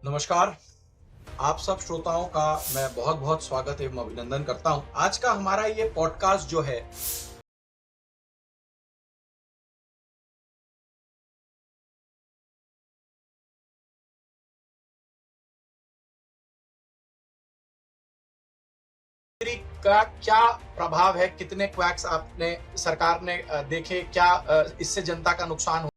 नमस्कार। आप सब श्रोताओं का मैं बहुत बहुत स्वागत एवं अभिनंदन करता हूं। आज का हमारा ये पॉडकास्ट जो है का क्या प्रभाव है, कितने क्वैक्स आपने सरकार ने देखे, क्या इससे जनता का नुकसान हो।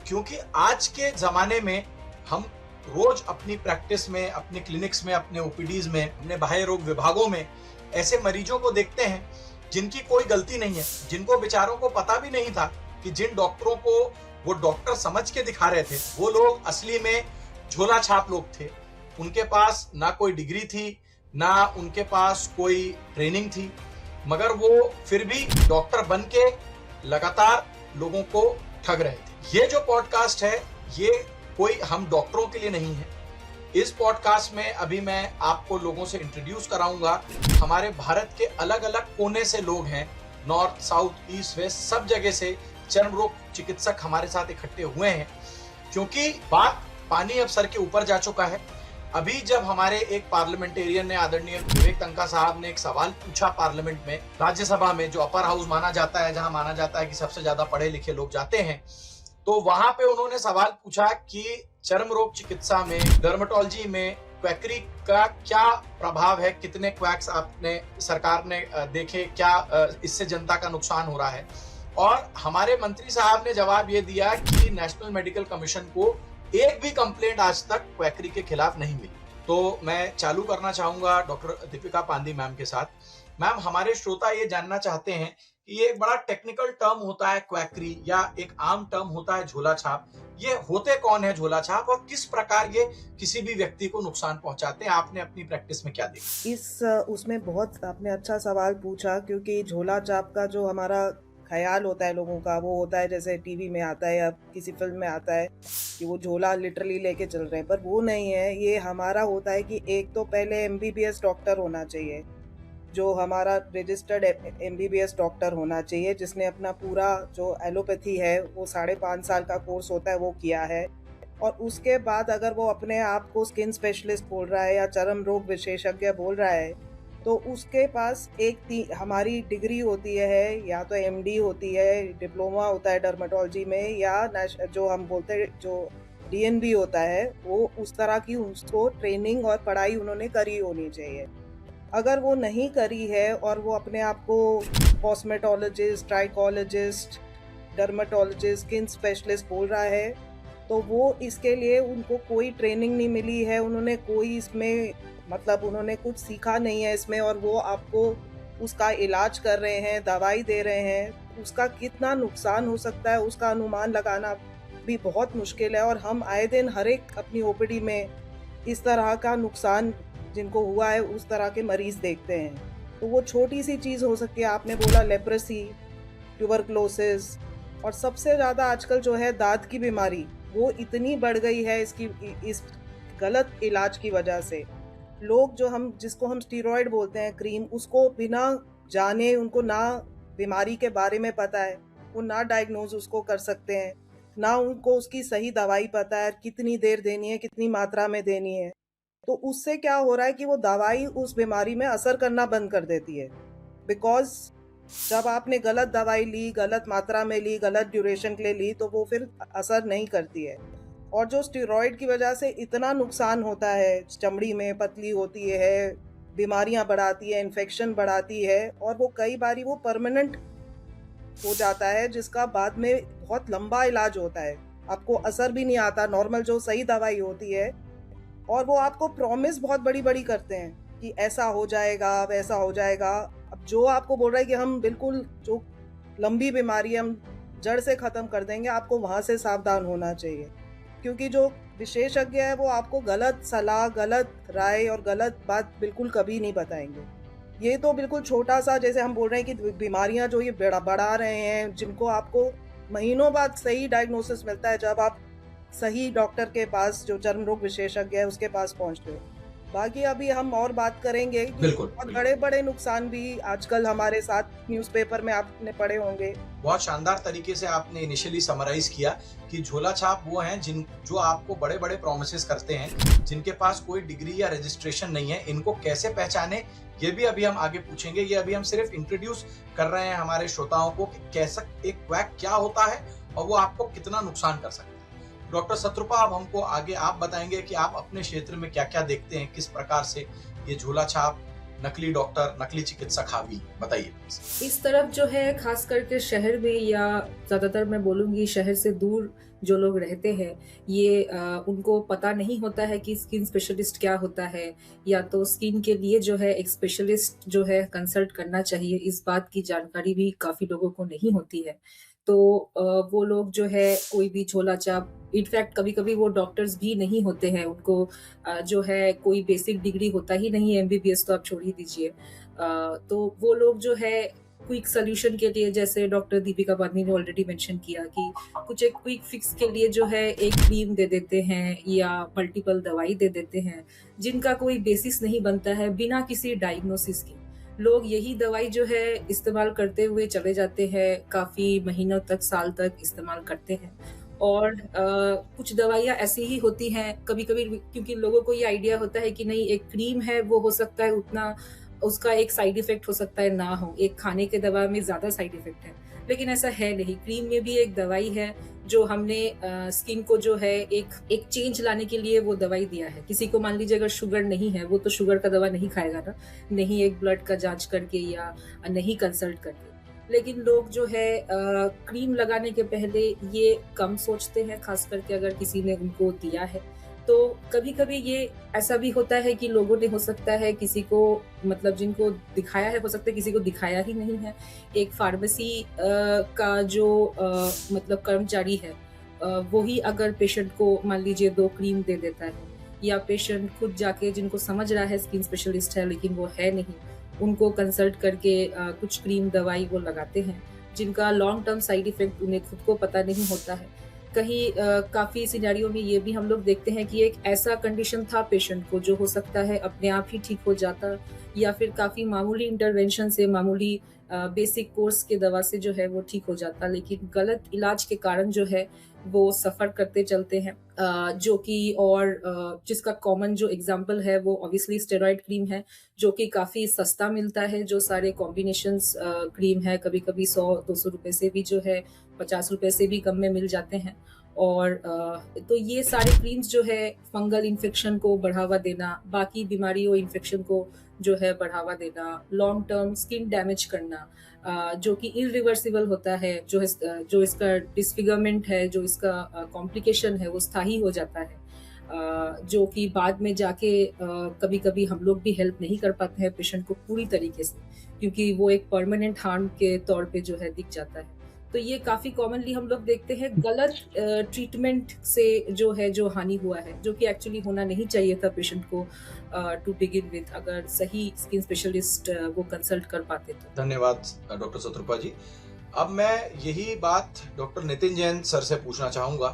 क्योंकि आज के जमाने में हम रोज अपनी प्रैक्टिस में, अपने क्लिनिक्स में, अपने ओपीडीज में, अपने बाह्य रोग विभागों में ऐसे मरीजों को देखते हैं जिनकी कोई गलती नहीं है, जिनको बेचारों को पता भी नहीं था कि जिन डॉक्टरों को वो डॉक्टर समझ के दिखा रहे थे वो लोग असली में झोला छाप लोग थे। उनके पास ना कोई डिग्री थी, ना उनके पास कोई ट्रेनिंग थी, मगर वो फिर भी डॉक्टर बन के लगातार लोगों को ठग रहे थे। ये जो पॉडकास्ट है ये कोई हम डॉक्टरों के लिए नहीं है। इस पॉडकास्ट में अभी मैं आपको लोगों से इंट्रोड्यूस कराऊंगा। हमारे भारत के अलग अलग कोने से लोग हैं, नॉर्थ, साउथ, ईस्ट, वेस्ट, सब जगह से चर्म रोग चिकित्सक हमारे साथ इकट्ठे हुए हैं, क्योंकि बात पानी अब सर के ऊपर जा चुका है। अभी जब हमारे एक पार्लियामेंटेरियन ने, आदरणीय विवेक तंका साहब ने एक सवाल पूछा पार्लियामेंट में, राज्यसभा में, जो अपर हाउस माना जाता है, जहां माना जाता है कि सबसे ज्यादा पढ़े लिखे लोग जाते हैं, तो वहां पे उन्होंने सवाल पूछा कि चर्म रोग चिकित्सा में, डर्मेटोलॉजी में क्वैकरी का क्या प्रभाव है, कितने क्वैक्स आपने सरकार ने देखे, क्या इससे जनता का नुकसान हो रहा है। और हमारे मंत्री साहब ने जवाब ये दिया कि नेशनल मेडिकल कमीशन को एक भी कंप्लेंट आज तक क्वैकरी के खिलाफ नहीं मिली। तो मैं चालू करना चाहूंगा डॉक्टर दीपिका पांदी मैम के साथ। मैम, हमारे श्रोता ये जानना चाहते हैं कि ये एक बड़ा टेक्निकल टर्म होता है क्वैकरी, या एक आम टर्म होता है झोला छाप। ये होते कौन है झोला छाप, और किस प्रकार ये किसी भी व्यक्ति को नुकसान पहुंचाते हैं? आपने अपनी प्रैक्टिस में क्या देखा? उसमें बहुत आपने अच्छा सवाल पूछा, क्योंकि झोला छाप का जो हमारा ख्याल होता है लोगों का, वो होता है जैसे टीवी में आता है या किसी फिल्म में आता है कि वो झोला लिटरली लेके चल रहे हैं, पर वो नहीं है। ये हमारा होता है कि एक तो पहले एमबीबीएस डॉक्टर होना चाहिए, जो हमारा रजिस्टर्ड एमबीबीएस डॉक्टर होना चाहिए, जिसने अपना पूरा जो एलोपैथी है वो 5.5 साल का कोर्स होता है वो किया है। और उसके बाद अगर वो अपने आप को स्किन स्पेशलिस्ट बोल रहा है या चर्म रोग विशेषज्ञ बोल रहा है, तो उसके पास हमारी डिग्री होती है, या तो एमडी होती है, डिप्लोमा होता है डर्मेटोलॉजी में, या जो हम बोलते हैं जो डीएनबी होता है, वो उस तरह की उसको ट्रेनिंग और पढ़ाई उन्होंने करी होनी चाहिए। अगर वो नहीं करी है और वो अपने आप को cosmetologist, trichologist, dermatologist, skin specialist बोल रहा है, तो वो इसके लिए उनको कोई ट्रेनिंग नहीं मिली है, उन्होंने कोई इसमें उन्होंने कुछ सीखा नहीं है इसमें, और वो आपको उसका इलाज कर रहे हैं, दवाई दे रहे हैं। उसका कितना नुकसान हो सकता है उसका अनुमान लगाना भी बहुत मुश्किल है। और हम आए दिन हर एक अपनी ओपीडी में इस तरह का नुकसान जिनको हुआ है उस तरह के मरीज देखते हैं। तो वो छोटी सी चीज़ हो सकती है, आपने बोला लेप्रेसी, ट्यूबरक्लोसिस, और सबसे ज़्यादा आजकल जो है दांत की बीमारी, वो इतनी बढ़ गई है इस गलत इलाज की वजह से। लोग जिसको हम स्टीरॉयड बोलते हैं, क्रीम, उसको बिना जाने, उनको ना बीमारी के बारे में पता है, वो ना डायग्नोज उसको कर सकते हैं, ना उनको उसकी सही दवाई पता है, कितनी देर देनी है, कितनी मात्रा में देनी है। तो उससे क्या हो रहा है कि वो दवाई उस बीमारी में असर करना बंद कर देती है, बिकॉज जब आपने गलत दवाई ली, गलत मात्रा में ली, गलत ड्यूरेशन के लिए ली, तो वो फिर असर नहीं करती है। और जो स्टेरॉइड की वजह से इतना नुकसान होता है, चमड़ी में पतली होती है, बीमारियां बढ़ाती है, इन्फेक्शन बढ़ाती है, और वो कई बारी वो परमानेंट हो जाता है, जिसका बाद में बहुत लंबा इलाज होता है, आपको असर भी नहीं आता नॉर्मल जो सही दवाई होती है। और वो आपको प्रॉमिस बहुत बड़ी बड़ी करते हैं कि ऐसा हो जाएगा, वैसा हो जाएगा। अब जो आपको बोल रहा है कि हम बिल्कुल जो लंबी बीमारी हम जड़ से ख़त्म कर देंगे, आपको वहाँ से सावधान होना चाहिए, क्योंकि जो विशेषज्ञ है वो आपको गलत सलाह, गलत राय और गलत बात बिल्कुल कभी नहीं बताएंगे। ये तो बिल्कुल छोटा सा, जैसे हम बोल रहे हैं कि बीमारियां जो ये बढ़ा रहे हैं, जिनको आपको महीनों बाद सही डायग्नोसिस मिलता है जब आप सही डॉक्टर के पास, जो चर्म रोग विशेषज्ञ है, उसके पास पहुंचते हो। बाकी अभी हम और बात करेंगे कि बहुत बड़े बड़े नुकसान भी आजकल हमारे साथ न्यूज़पेपर में आपने पढ़े होंगे। बहुत शानदार तरीके से आपने इनिशियली समराइज किया कि झोला छाप वो हैं जो आपको बड़े बड़े प्रोमिसेस करते हैं, जिनके पास कोई डिग्री या रजिस्ट्रेशन नहीं है। इनको कैसे पहचाने, ये भी अभी हम आगे पूछेंगे। ये अभी हम सिर्फ इंट्रोड्यूस कर रहे हैं हमारे श्रोताओं को कि कैसा एक क्वैक क्या होता है और वो आपको कितना नुकसान कर सकता है। डॉक्टर सत्रुपा, अब हमको आगे आप बताएंगे कि आप अपने क्षेत्र में क्या क्या देखते हैं, किस प्रकार से ये झोला छाप, नकली डॉक्टर, नकली चिकित्सक हावी, बताइए। इस तरफ जो है, खास करके शहर में, या ज़्यादातर मैं बोलूँगी शहर से दूर जो लोग रहते हैं, ये उनको पता नहीं होता है कि स्किन स्पेशलिस्ट क्या होता है, या तो स्किन के लिए जो है एक स्पेशलिस्ट जो है कंसल्ट करना चाहिए, इस बात की जानकारी भी काफ़ी लोगों को नहीं होती है। तो वो लोग जो है कोई भी झोला छाप, इनफैक्ट कभी-कभी वो डॉक्टर्स भी नहीं होते हैं, उनको जो है कोई बेसिक डिग्री होता ही नहीं है, एमबीबीएस तो आप छोड़ ही दीजिए। तो वो लोग जो है क्विक सॉल्यूशन के लिए, जैसे डॉक्टर दीपिका पांदी ने ऑलरेडी मेंशन किया कि कुछ एक क्विक फिक्स के लिए जो है एक क्रीम दे देते हैं या मल्टीपल दवाई दे देते हैं, जिनका कोई बेसिस नहीं बनता है, बिना किसी डायग्नोसिस के। लोग यही दवाई जो है इस्तेमाल करते हुए चले जाते हैं, काफ़ी महीनों तक, साल तक इस्तेमाल करते हैं। और कुछ दवाइयाँ ऐसी ही होती हैं कभी-कभी, क्योंकि लोगों को ये आइडिया होता है कि नहीं, एक क्रीम है, वो हो सकता है उतना उसका एक साइड इफ़ेक्ट हो सकता है ना हो, एक खाने के दवा में ज़्यादा साइड इफ़ेक्ट है। लेकिन ऐसा है नहीं, क्रीम में भी एक दवाई है जो हमने स्किन को जो है एक चेंज लाने के लिए वो दवाई दिया है। किसी को मान लीजिए अगर शुगर नहीं है, वो तो शुगर का दवा नहीं खाएगा ना, नहीं एक ब्लड का जाँच करके या नहीं कंसल्ट करके। लेकिन लोग जो है क्रीम लगाने के पहले ये कम सोचते हैं, ख़ास करके अगर किसी ने उनको दिया है। तो कभी-कभी ये ऐसा भी होता है कि लोगों ने हो सकता है किसी को मतलब जिनको दिखाया है, हो सकता है किसी को दिखाया ही नहीं है। एक फ़ार्मेसी का जो मतलब कर्मचारी है वो ही अगर पेशेंट को मान लीजिए 2 क्रीम दे देता है या पेशेंट खुद जाके जिनको समझ रहा है स्किन स्पेशलिस्ट है लेकिन वो है नहीं, उनको कंसल्ट करके कुछ क्रीम दवाई वो लगाते हैं, जिनका लॉन्ग टर्म साइड इफ़ेक्ट उन्हें खुद को पता नहीं होता है। कहीं काफ़ी सिनेरियो में ये भी हम लोग देखते हैं कि एक ऐसा कंडीशन था पेशेंट को जो हो सकता है अपने आप ही ठीक हो जाता या फिर काफ़ी मामूली इंटरवेंशन से मामूली बेसिक कोर्स के दवा से जो है वो ठीक हो जाता, लेकिन गलत इलाज के कारण जो है वो सफ़र करते चलते हैं। जो कि और जिसका कॉमन जो एग्ज़ाम्पल है वो ऑब्वियसली स्टेरॉइड क्रीम है, जो कि काफ़ी सस्ता मिलता है, जो सारे कॉम्बिनेशंस क्रीम है, कभी-कभी 100-200 रुपए से भी जो है 50 रुपए से भी कम में मिल जाते हैं। और तो ये सारे क्रीम्स जो है फंगल इन्फेक्शन को बढ़ावा देना, बाकी बीमारियों इन्फेक्शन को जो है बढ़ावा देना, लॉन्ग टर्म स्किन डैमेज करना जो कि इरिवर्सिबल होता है, जो इसका डिसफिगरमेंट है, जो इसका कॉम्प्लिकेशन है वो स्थायी हो जाता है। जो कि बाद में जाके कभी-कभी हम लोग भी हेल्प नहीं कर पाते हैं पेशेंट को पूरी तरीके से, क्योंकि वो एक परमानेंट हार्म के तौर पे जो है दिख जाता है। तो ये काफ़ी कॉमनली हम लोग देखते हैं गलत ट्रीटमेंट से जो है जो हानि हुआ है, जो कि एक्चुअली होना नहीं चाहिए था पेशेंट को टू बिगिन विथ, अगर सही स्किन स्पेशलिस्ट वो कंसल्ट कर पाते तो। धन्यवाद डॉक्टर सतरूपा जी। अब मैं यही बात डॉक्टर नितिन जैन सर से पूछना चाहूँगा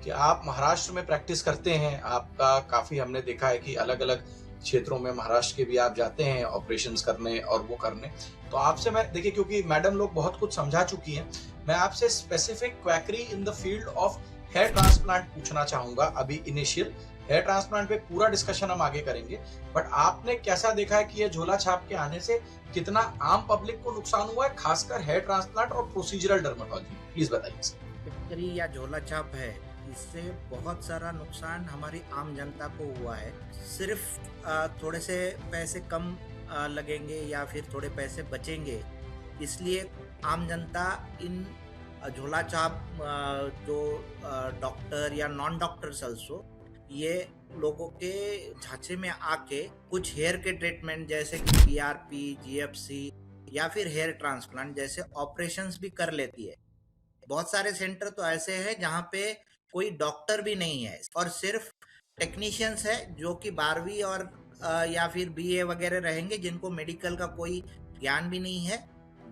कि आप महाराष्ट्र में प्रैक्टिस करते हैं, आपका काफ़ी हमने देखा है कि अलग-अलग क्षेत्रों में महाराष्ट्र के भी आप जाते हैं ऑपरेशंस करने और वो करने। तो आपसे मैं देखिए, क्योंकि मैडम लोग बहुत कुछ समझा चुकी हैं, मैं आपसे specific quackery in the field of hair transplant पूछना चाहूँगा अभी इनिशियल। हेयर ट्रांसप्लांट पे पूरा डिस्कशन हम आगे करेंगे, बट आपने कैसा देखा है कि ये झोला छाप के आने से कितना आम पब्लिक को नुकसान हुआ है, खासकर हेयर ट्रांसप्लांट और प्रोसीजरल डर्मेटोलॉजी? प्लीज बताइए सर। टिप्पणी या झोला छाप है, इससे बहुत सारा नुकसान हमारी आम जनता को हुआ है। सिर्फ थोड़े से पैसे कम लगेंगे या फिर थोड़े पैसे बचेंगे, इसलिए आम जनता इन झोला छाप जो डॉक्टर या नॉन डॉक्टर्स ऑल्सो ये लोगों के झांसे में आके कुछ हेयर के ट्रीटमेंट जैसे कि पीआरपी, जीएफसी या फिर हेयर ट्रांसप्लांट जैसे ऑपरेशंस भी कर लेती है। बहुत सारे सेंटर तो ऐसे हैं जहाँ पे कोई डॉक्टर भी नहीं है और सिर्फ टेक्नीशियंस है जो कि 12वीं और या फिर बीए वगैरह रहेंगे, जिनको मेडिकल का कोई ज्ञान भी नहीं है।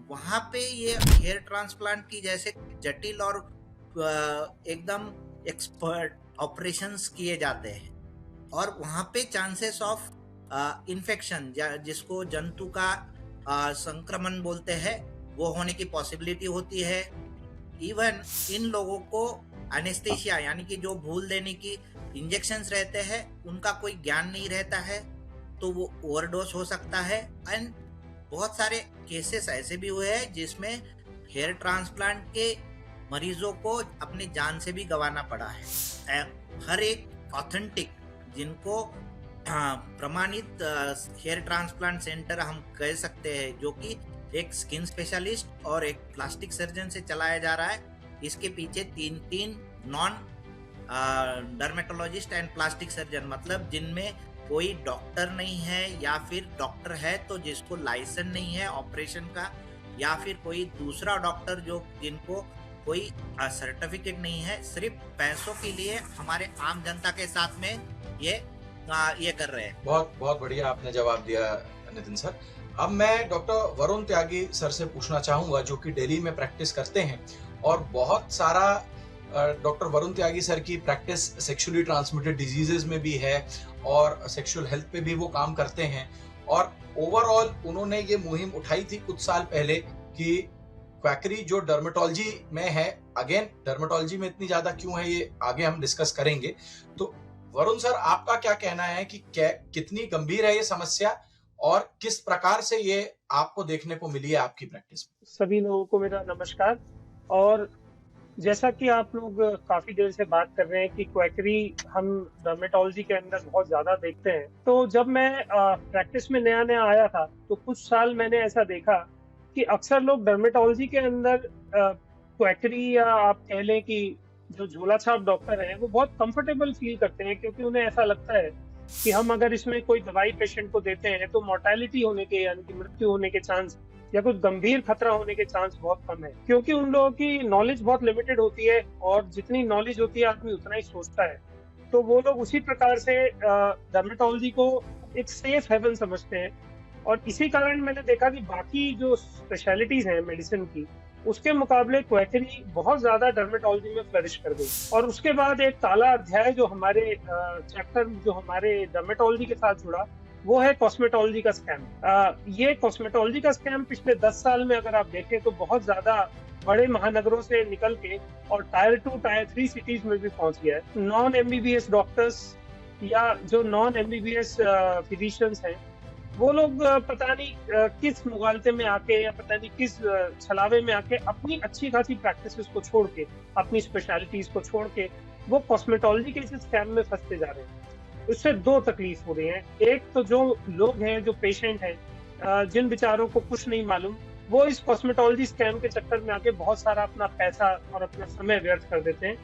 वहाँ पे ये हेयर ट्रांसप्लांट की जैसे जटिल और एकदम एक्सपर्ट ऑपरेशंस किए जाते हैं और वहाँ पे चांसेस ऑफ इन्फेक्शन जिसको जंतु का संक्रमण बोलते हैं वो होने की पॉसिबिलिटी होती है। इवन इन लोगों को एनेस्थीसिया यानी कि जो भूल देने की इंजेक्शंस रहते हैं उनका कोई ज्ञान नहीं रहता है, तो वो ओवरडोज हो सकता है। एंड बहुत सारे केसेस ऐसे भी हुए हैं जिसमें हेयर ट्रांसप्लांट के मरीजों को अपनी जान से भी गंवाना पड़ा है। हर एक ऑथेंटिक जिनको प्रमाणित हेयर ट्रांसप्लांट सेंटर हम कह सकते हैं, जो कि एक स्किन स्पेशलिस्ट और एक प्लास्टिक सर्जन से चलाया जा रहा है, इसके पीछे 3 non dermatologist and plastic surgeon, मतलब जिनमें कोई डॉक्टर नहीं है या फिर डॉक्टर है तो जिसको लाइसेंस नहीं है ऑपरेशन का, या फिर कोई दूसरा डॉक्टर जो जिनको कोई सर्टिफिकेट नहीं है, सिर्फ पैसों के लिए हमारे आम जनता के साथ में ये कर रहे हैं। बहुत बहुत बढ़िया आपने जवाब दिया नितिन सर। अब मैं डॉक्टर वरुण त्यागी सर से पूछना चाहूंगा, जो कि दिल्ली में प्रैक्टिस करते हैं और बहुत सारा डॉक्टर वरुण त्यागी सर की प्रैक्टिस सेक्सुअली ट्रांसमिटेड डिजीजेस में भी है और सेक्सुअल हेल्थ पे भी वो काम करते हैं। और ओवरऑल उन्होंने ये मुहिम उठाई थी कुछ साल पहले कि क्वैकरी जो डर्मेटोलॉजी में है, अगेन डर्मेटोलॉजी में इतनी ज्यादा क्यों है ये आगे हम डिस्कस करेंगे। तो वरुण सर, आपका क्या कहना है कि कितनी गंभीर है ये समस्या और किस प्रकार से ये आपको देखने को मिली है आपकी प्रैक्टिस में? सभी लोगों को मेरा नमस्कार। और जैसा कि आप लोग काफी देर से बात कर रहे हैं कि क्वैकरी हम डर्मेटोलॉजी के अंदर बहुत ज्यादा देखते हैं, तो जब मैं प्रैक्टिस में नया नया आया था तो कुछ साल मैंने ऐसा देखा कि अक्सर लोग डर्मेटोलॉजी के अंदर क्वैकरी या आप कह लें कि जो झोला छाप डॉक्टर हैं वो बहुत कंफर्टेबल फील करते हैं, क्योंकि उन्हें ऐसा लगता है कि हम अगर इसमें कोई दवाई पेशेंट को देते हैं तो मोर्टेलिटी होने के यानी कि मृत्यु होने के चांस या कुछ गंभीर खतरा होने के चांस बहुत कम है, क्योंकि उन लोगों की नॉलेज बहुत लिमिटेड होती है और जितनी नॉलेज होती है आदमी उतना ही सोचता है। तो वो लोग उसी प्रकार से डर्मेटोलॉजी को एक सेफ हेवन समझते हैं। और इसी कारण मैंने देखा कि बाकी जो स्पेशलिटीज हैं मेडिसिन की, उसके मुकाबले क्वैकरी बहुत ज्यादा डर्मेटोलॉजी में फ्लरिश कर गई। और उसके बाद एक काला अध्याय जो हमारे चैप्टर जो हमारे डर्मेटोलॉजी के साथ जुड़ा, वो है कॉस्मेटोलॉजी का स्कैम। ये कॉस्मेटोलॉजी का स्कैम पिछले 10 साल में अगर आप देखें तो बहुत ज्यादा बड़े महानगरों से निकल के और टायर 2 टायर 3 सिटीज में भी पहुंच गया है। नॉन एमबीबीएस डॉक्टर्स या जो नॉन एमबीबीएस फिजिशियंस हैं, वो लोग पता नहीं किस मुगालते में आके या पता नहीं किस छलावे में आके अपनी अच्छी खासी प्रैक्टिसेस को छोड़ के, अपनी स्पेशलिटीज को छोड़ के वो कॉस्मेटोलॉजी के इस स्कैम में फंसते जा रहे हैं। उससे दो तकलीफ हो रही है। एक तो जो लोग हैं, जो पेशेंट हैं, जिन बेचारों को कुछ नहीं मालूम, वो इस कॉस्मेटोलॉजी स्कैम के चक्कर में आके बहुत सारा अपना पैसा और अपना समय व्यर्थ कर देते हैं।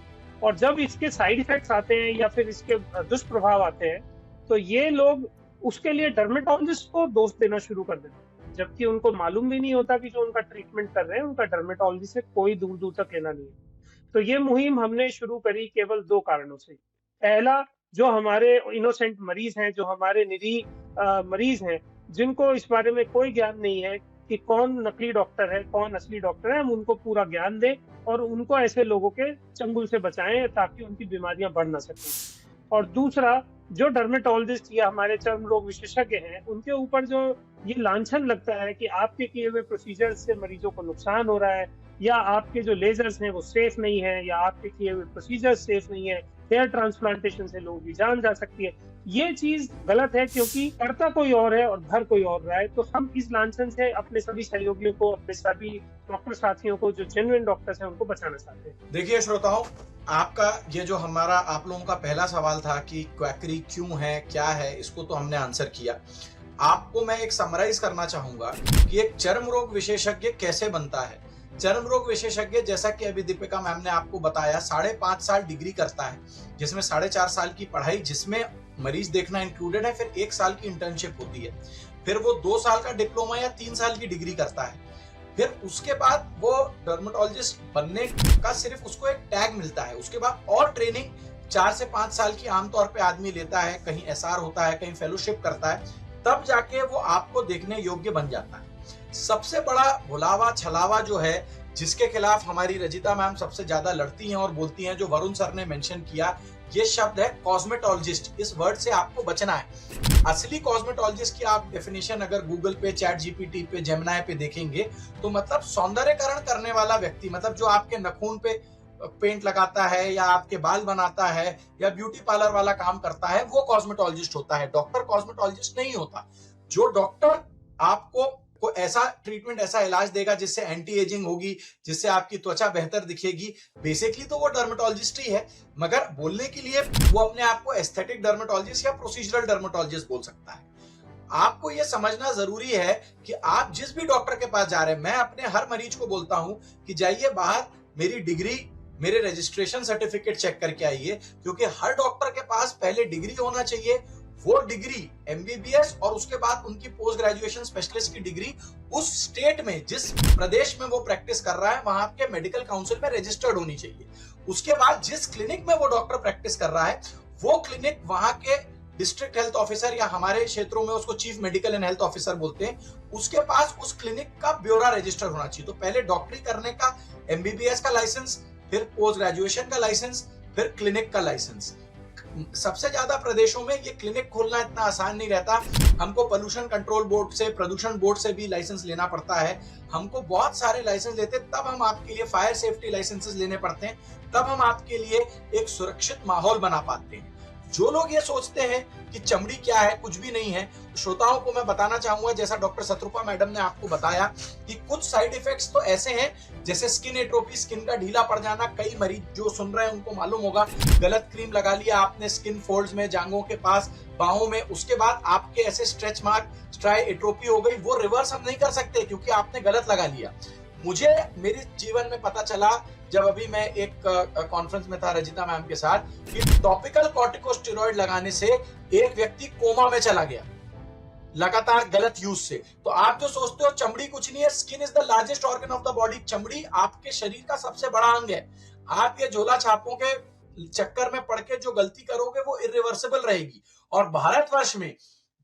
और जब इसके साइड इफेक्ट्स आते हैं या फिर इसके दुष्प्रभाव आते हैं, तो ये लोग उसके लिए डर्मेटोलॉजिस्ट को दोष देना शुरू कर देते हैं, जबकि उनको मालूम भी नहीं होता कि जो उनका ट्रीटमेंट कर रहे हैं उनका डर्मेटोलॉजी से कोई दूर दूर तक लेना नहीं है। तो ये मुहिम हमने शुरू करी केवल 2 कारणों से। पहला, जो हमारे इनोसेंट मरीज हैं, जो हमारे निरीह मरीज हैं, जिनको इस बारे में कोई ज्ञान नहीं है कि कौन नकली डॉक्टर है, कौन असली डॉक्टर है, हम उनको पूरा ज्ञान दें और उनको ऐसे लोगों के चंगुल से बचाएं ताकि उनकी बीमारियां बढ़ ना सकें। और दूसरा, जो डर्मेटोलॉजिस्ट या हमारे चर्म रोग विशेषज्ञ हैं, उनके ऊपर जो ये लांछन लगता है कि आपके किए हुए प्रोसीजर से मरीजों को नुकसान हो रहा है, या आपके जो लेजर्स हैं वो सेफ नहीं है, या आपके किए हुए प्रोसीजर सेफ नहीं है, हेयर ट्रांसप्लांटेशन से लोगों की जान जा सकती है, ये चीज गलत है, क्योंकि करता कोई और है और भर कोई और रहा है। तो हम इस लांछन से अपने सभी सहयोगियों को, अपने सभी डॉक्टर साथियों को, जो जेन्युइन डॉक्टर्स हैं, उनको बचाना चाहते हैं। देखिए श्रोताओं, आपका ये जो हमारा आप लोगों का पहला सवाल था कि क्वैकरी क्यों है, क्या है, इसको तो हमने आंसर किया। आपको मैं एक समराइज करना चाहूंगा कि एक चर्म रोग विशेषज्ञ कैसे बनता है। चर्म रोग विशेषज्ञ, जैसा कि अभी दीपिका मैम ने आपको बताया, 5.5 साल डिग्री करता है, जिसमें 4.5 साल की पढ़ाई, जिसमें मरीज देखना इंक्लूडेड है, फिर 1 साल की इंटर्नशिप होती है, फिर वो 2 साल का डिप्लोमा या 3 साल की डिग्री करता है, फिर उसके बाद वो डर्मेटोलॉजिस्ट बनने का सिर्फ उसको एक टैग मिलता है। उसके बाद और ट्रेनिंग 4 से 5 साल की आमतौर पे आदमी लेता है, कहीं एसआर होता है, कहीं फेलोशिप करता है, तब जाके वो आपको देखने योग्य बन जाता है। सबसे बड़ा भुलावा छलावा जो है, जिसके खिलाफ हमारी रजिता मैम सबसे ज्यादा लड़ती हैं और बोलती हैं, जो वरुण सर ने मेंशन किया, ये शब्द है कॉस्मेटोलॉजिस्ट। इस वर्ड से आपको बचना है। असली कॉस्मेटोलॉजिस्ट की आप डेफिनेशन अगर गूगल पे, चैट जीपीटी पे, जेमिनी पे देखेंगे तो मतलब सौंदर्यकरण करने वाला व्यक्ति, मतलब जो आपके नखून पे पेंट लगाता है या आपके बाल बनाता है या ब्यूटी पार्लर वाला काम करता है, वो कॉस्मेटोलॉजिस्ट होता है। डॉक्टर कॉस्मेटोलॉजिस्ट नहीं होता। जो डॉक्टर आपको ऐसा ट्रीटमेंट, ऐसा इलाज देगा जिससे एंटी एजिंग होगी, जिससे आपकी त्वचा बेहतर दिखेगी, बेसिकली तो वो डर्मेटोलॉजिस्ट ही है, मगर बोलने के लिए वो अपने आप को एस्थेटिक डर्मेटोलॉजिस्ट या प्रोसीजरल डर्मेटोलॉजिस्ट बोल सकता है। आपको ये समझना जरूरी है कि आप जिस भी डॉक्टर के पास जा रहे हैं, मैं अपने हर मरीज को बोलता हूं कि जाइए बाहर, मेरी डिग्री, मेरे रजिस्ट्रेशन सर्टिफिकेट चेक करके आइए, क्योंकि हर डॉक्टर के पास पहले डिग्री होना चाहिए। वो डिग्री एमबीबीएस और उसके बाद उनकी पोस्ट ग्रेजुएशन स्पेशलिस्ट की डिग्री उस स्टेट में, जिस प्रदेश में वो प्रैक्टिस कर रहा है, वहां के मेडिकल काउंसिल में रजिस्टर्ड होनी चाहिए। उसके बाद जिस क्लिनिक में वो डॉक्टर प्रैक्टिस कर रहा है, वो क्लिनिक वहां के डिस्ट्रिक्ट हेल्थ ऑफिसर या हमारे क्षेत्रों में उसको chief medical and health officer बोलते हैं, उसके पास उस क्लिनिक का ब्यौरा रजिस्टर होना चाहिए। तो पहले डॉक्टरी करने का एमबीबीएस का लाइसेंस, फिर पोस्ट ग्रेजुएशन का लाइसेंस, फिर क्लिनिक का लाइसेंस। सबसे ज्यादा प्रदेशों में ये क्लिनिक खोलना इतना आसान नहीं रहता। हमको पोल्यूशन कंट्रोल बोर्ड से, प्रदूषण बोर्ड से भी लाइसेंस लेना पड़ता है। हमको बहुत सारे लाइसेंस लेते, तब हम आपके लिए फायर सेफ्टी लाइसेंसेस लेने पड़ते हैं, तब हम आपके लिए एक सुरक्षित माहौल बना पाते हैं। जो लोग ये सोचते हैं कि चमड़ी क्या है, कुछ भी नहीं है, श्रोताओं को मैं बताना चाहूंगा, जैसा डॉक्टर शत्रुपा मैडम ने आपको बताया कि कुछ साइड इफेक्ट्स तो ऐसे हैं जैसे स्किन एट्रोपी, स्किन का ढीला पड़ जाना। कई मरीज जो सुन रहे हैं उनको मालूम होगा, गलत क्रीम लगा लिया आपने स्किन फोल्ड्स में, जांघों के पास, बाहों में, उसके बाद आपके ऐसे स्ट्रेच मार्क, स्ट्राई एट्रोपी हो गई। वो रिवर्स हम नहीं कर सकते क्योंकि आपने गलत लगा लिया। मुझे मेरे जीवन में पता चला जब अभी मैं एक कॉन्फ्रेंस में था रजिता मैम के साथ कि टॉपिकल कॉर्टिकोस्टेरॉइड लगाने से एक व्यक्ति कोमा में चला गया लगातार गलत यूज से। तो आप जो सोचते हो चमड़ी कुछ नहीं है, skin is the largest organ of the body. चमड़ी आपके शरीर का सबसे बड़ा अंग है। आप ये झोला छापों के चक्कर में पड़ के जो गलती करोगे वो इरिवर्सिबल रहेगी। और भारतवर्ष में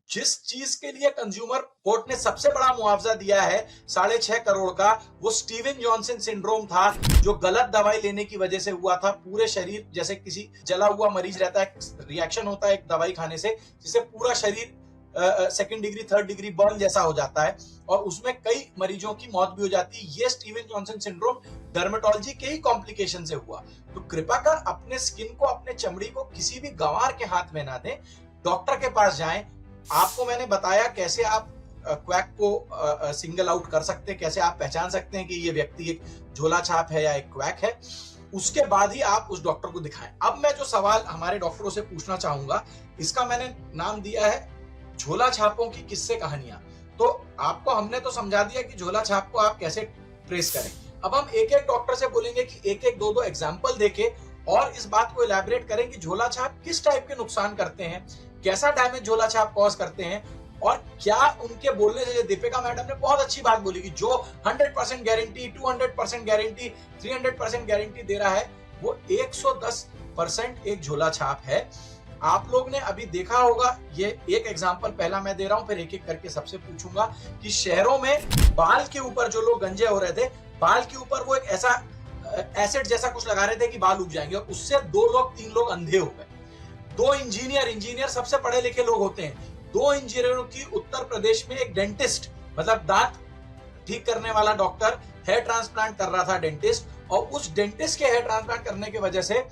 जिस चीज के लिए कंज्यूमर कोर्ट ने सबसे बड़ा मुआवजा दिया है 6.5 करोड़ का, वो स्टीवन जॉनसन सिंड्रोम था, जो गलत दवाई लेने की वजह से हुआ था। पूरे शरीर, जैसे किसी जला हुआ मरीज रहता है, रिएक्शन होता है एक दवाई खाने से, जिससे पूरा शरीर second degree, third degree burn जैसा हो जाता है और उसमें कई मरीजों की मौत भी हो जाती है। ये स्टीवन जॉनसन सिंड्रोम डर्मेटोलॉजी के ही कॉम्प्लिकेशन से हुआ। तो कृपा कर अपने स्किन को, अपने चमड़ी को किसी भी गंवार के हाथ में ना दें, डॉक्टर के पास जाएं। आपको मैंने बताया कैसे आप क्वैक को सिंगल आउट कर सकते हैं, कैसे आप पहचान सकते हैं कि ये व्यक्ति एक झोला छाप है या एक क्वैक है। उसके बाद ही आप उस डॉक्टर को दिखाएं। अब मैं जो सवाल हमारे डॉक्टरों से पूछना चाहूंगा, इसका मैंने नाम दिया है झोला छापों की किस्से कहानियां। तो आपको हमने तो समझा दिया कि झोला छाप को आप कैसे ट्रेस करें। अब हम एक एक डॉक्टर से बोलेंगे कि एक एक दो एग्जाम्पल देके और इस बात को इलैबोरेट करें कि झोला छाप किस टाइप के नुकसान करते हैं, कैसा डैमेज झोला छाप कॉज करते हैं, और क्या उनके बोलने से, दीपिका मैडम ने बहुत अच्छी बात बोली कि जो 100% गारंटी, 200% गारंटी, 300% गारंटी दे रहा है, वो 110% एक झोला छाप है। आप लोग ने अभी देखा होगा, ये एक एग्जांपल पहला मैं दे रहा हूं, फिर एक एक करके सबसे पूछूंगा कि शहरों में बाल के ऊपर जो लोग गंजे हो रहे थे, बाल के ऊपर वो एक ऐसा एसिड जैसा कुछ लगा रहे थे कि बाल उग जाएंगे, और उससे 2 लोग 3 लोग अंधे हो गए। 2 इंजीनियर सबसे पढ़े लिखे लोग होते हैं, 2 इंजीनियरों की उत्तर प्रदेश में एक डेंटिस्ट, मतलब दांत ठीक करने वाला डॉक्टर, हेयर ट्रांसप्लांट कर रहा था डेंटिस्ट, और उस डेंटिस्ट के हेयर ट्रांसप्लांट करने की वजह से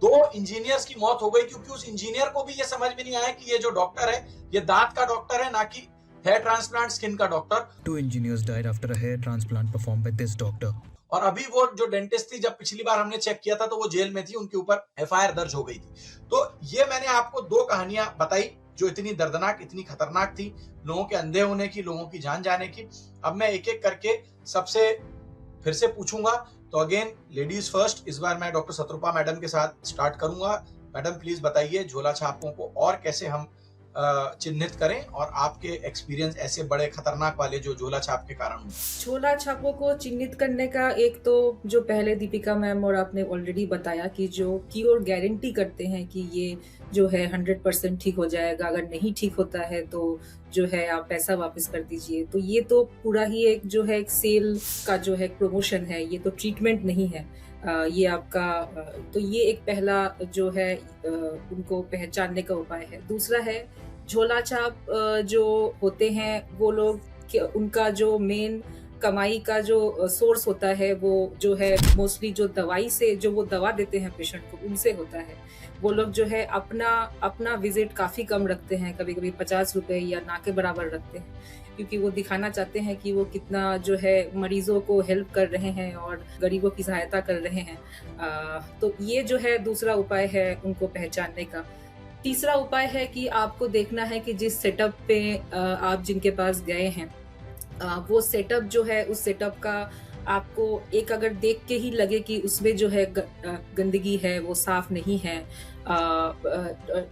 2 इंजीनियर्स की मौत हो गई, क्योंकि उस इंजीनियर को भी ये समझ में नहीं आया कि ये जो डॉक्टर है ये दांत का डॉक्टर है, ना कि हेयर ट्रांसप्लांट स्किन का doctor. 2 engineers died after a hair transplant performed by this doctor. और अभी वो जो डेंटिस्ट थी, जब पिछली बार हमने चेक किया था तो वो जेल में थी, उनके ऊपर एफआईआर दर्ज हो गई थी। तो ये मैंने आपको 2 कहानियां बताई जो इतनी दर्दनाक, इतनी खतरनाक थी, लोगों के अंधे होने की, लोगों की जान जाने की। अब मैं एक एक करके सबसे फिर से पूछूंगा। तो अगेन लेडीज फर्स्ट, इस बार मैं डॉक्टर शत्रुपा मैडम के साथ स्टार्ट करूंगा। मैडम प्लीज बताइए झोला छापों को और कैसे हम चिन्हित करें, और आपके एक्सपीरियंस ऐसे बड़े खतरनाक वाले जो झोला छाप के कारण हुए। झोला छापों को चिन्हित करने का एक तो जो पहले दीपिका मैम और आपने ऑलरेडी बताया कि जो क्योर गारंटी करते हैं कि ये जो है 100% ठीक हो जाएगा, अगर नहीं ठीक होता है तो जो है आप पैसा वापस कर दीजिए। तो ये तो पूरा ही एक जो है एक सेल का जो है प्रमोशन है, ये तो ट्रीटमेंट नहीं है। ये आपका तो ये एक पहला जो है उनको पहचानने का उपाय है। दूसरा है झोला छाप जो होते हैं वो लोग, उनका जो मेन कमाई का जो सोर्स होता है वो जो है मोस्टली जो दवाई से, जो वो दवा देते हैं पेशेंट को, उनसे होता है। वो लोग जो है अपना विजिट काफ़ी कम रखते हैं, कभी कभी 50 रुपए या ना के बराबर रखते हैं, क्योंकि वो दिखाना चाहते हैं कि वो कितना जो है मरीजों को हेल्प कर रहे हैं और गरीबों की सहायता कर रहे हैं। तो ये जो है दूसरा उपाय है उनको पहचानने का। तीसरा उपाय है कि आपको देखना है कि जिस सेटअप पे आप जिनके पास गए हैं, वो सेटअप जो है, उस सेटअप का आपको एक अगर देख के ही लगे कि उसमें जो है गंदगी है, वो साफ नहीं है,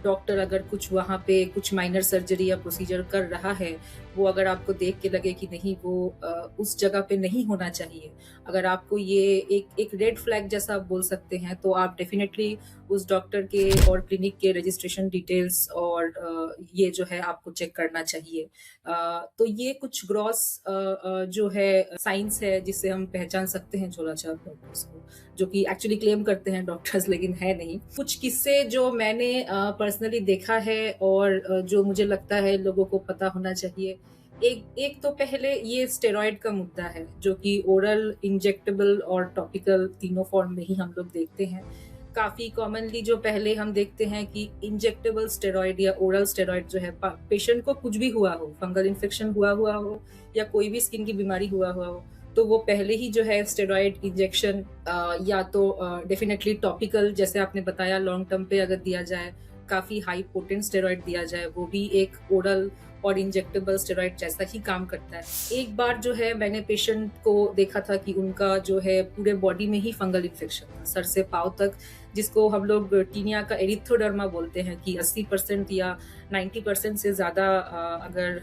डॉक्टर अगर कुछ वहाँ पे कुछ माइनर सर्जरी या प्रोसीजर कर रहा है, वो अगर आपको देख के लगे कि नहीं वो उस जगह पे नहीं होना चाहिए, अगर आपको ये एक रेड फ्लैग जैसा आप बोल सकते हैं, तो आप डेफिनेटली उस डॉक्टर के और क्लिनिक के रजिस्ट्रेशन डिटेल्स और ये जो है आपको चेक करना चाहिए। तो ये कुछ ग्रॉस जो है साइंस है जिससे हम पहचान सकते हैं झोला छाप डॉक्टर्स को, जो कि एक्चुअली क्लेम करते हैं डॉक्टर्स लेकिन है नहीं। कुछ किस्से जो मैंने पर्सनली देखा है और जो मुझे लगता है लोगों को पता होना चाहिए, एक तो पहले ये स्टेरॉइड का मुद्दा है, जो कि ओरल, इंजेक्टेबल और टॉपिकल तीनों फॉर्म में ही हम लोग देखते हैं। काफ़ी कॉमनली जो पहले हम देखते हैं कि इंजेक्टेबल स्टेरॉइड या ओरल स्टेरॉइड जो है, पेशेंट को कुछ भी हुआ हो, फंगल इन्फेक्शन हुआ हो या कोई भी स्किन की बीमारी हुआ हो, तो वो पहले ही जो है स्टेरॉइड इंजेक्शन या तो डेफिनेटली टॉपिकल, जैसे आपने बताया, लॉन्ग टर्म पे अगर दिया जाए, काफ़ी हाई पोटेंट स्टेरॉइड दिया जाए, वो भी एक ओरल और इंजेक्टेबल स्टेरॉइड जैसा ही काम करता है। एक बार जो है मैंने पेशेंट को देखा था कि उनका जो है पूरे बॉडी में ही फंगल इन्फेक्शन था, सर से पाँव तक, जिसको हम लोग टीनिया का एरिथ्रोडर्मा बोलते हैं, कि 80% या 90% से ज़्यादा अगर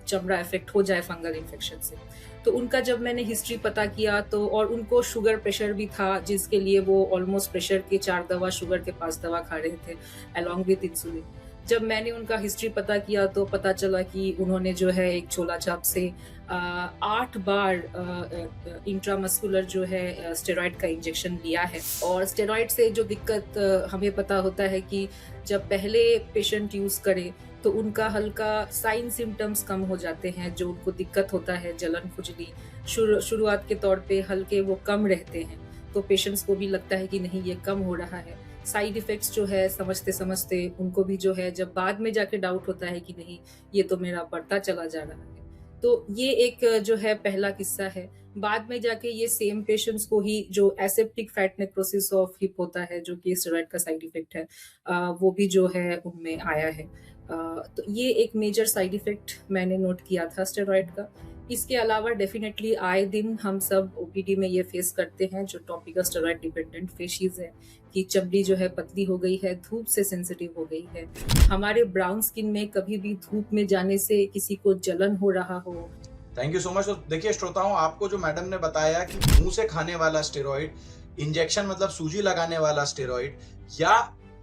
चमड़ा इफेक्ट हो जाए फंगल इन्फेक्शन से। तो उनका जब मैंने हिस्ट्री पता किया तो, और उनको शुगर प्रेशर भी था, जिसके लिए वो ऑलमोस्ट प्रेशर के 4 दवा, शुगर के 5 दवा खा रहे थे अलॉन्ग विद इंसुलिन। जब मैंने उनका हिस्ट्री पता किया तो पता चला कि उन्होंने जो है एक झोला छाप से 8 बार इंट्रामस्कुलर जो है स्टेरॉइड का इंजेक्शन लिया है। और स्टेरॉइड से जो दिक्कत हमें पता होता है कि जब पहले पेशेंट यूज़ करे तो उनका हल्का साइन सिम्टम्स कम हो जाते हैं, जो उनको दिक्कत होता है, जलन, खुजली, शुरुआत के तौर पे हल्के वो कम रहते हैं, तो पेशेंट्स को भी लगता है कि नहीं ये कम हो रहा है। साइड इफ़ेक्ट्स जो है समझते समझते उनको भी जो है, जब बाद में जाके डाउट होता है कि नहीं ये तो मेरा बढ़ता चला जा रहा है। तो ये एक जो है पहला किस्सा है। बाद में जाके ये सेम पेशेंट्स को ही जो aseptic fat necrosis of hip होता है, जो कि स्टेरॉइड का साइड इफ़ेक्ट है, वो भी जो है उनमें आया है। तो ये एक मेजर साइड इफ़ेक्ट मैंने नोट किया था स्टेरॉइड का। इसके अलावा डेफिनेटली आए दिन हम सब ओपीडी में ये फेस करते हैं, जो टॉपिकल स्टेरॉइड डिपेंडेंट फेशिज़ है, कि चमड़ी जो है पतली हो गई है, धूप से सेंसिटिव हो गई है। हमारे ब्राउन स्किन में कभी भी धूप में जाने से किसी को जलन हो रहा हो। Thank you so much. तो देखिए श्रोताओं, आपको जो मैडम ने बताया कि मुंह से खाने वाला स्टेरॉइड, इंजेक्शन मतलब सूजी लगाने वाला स्टेरॉइड, या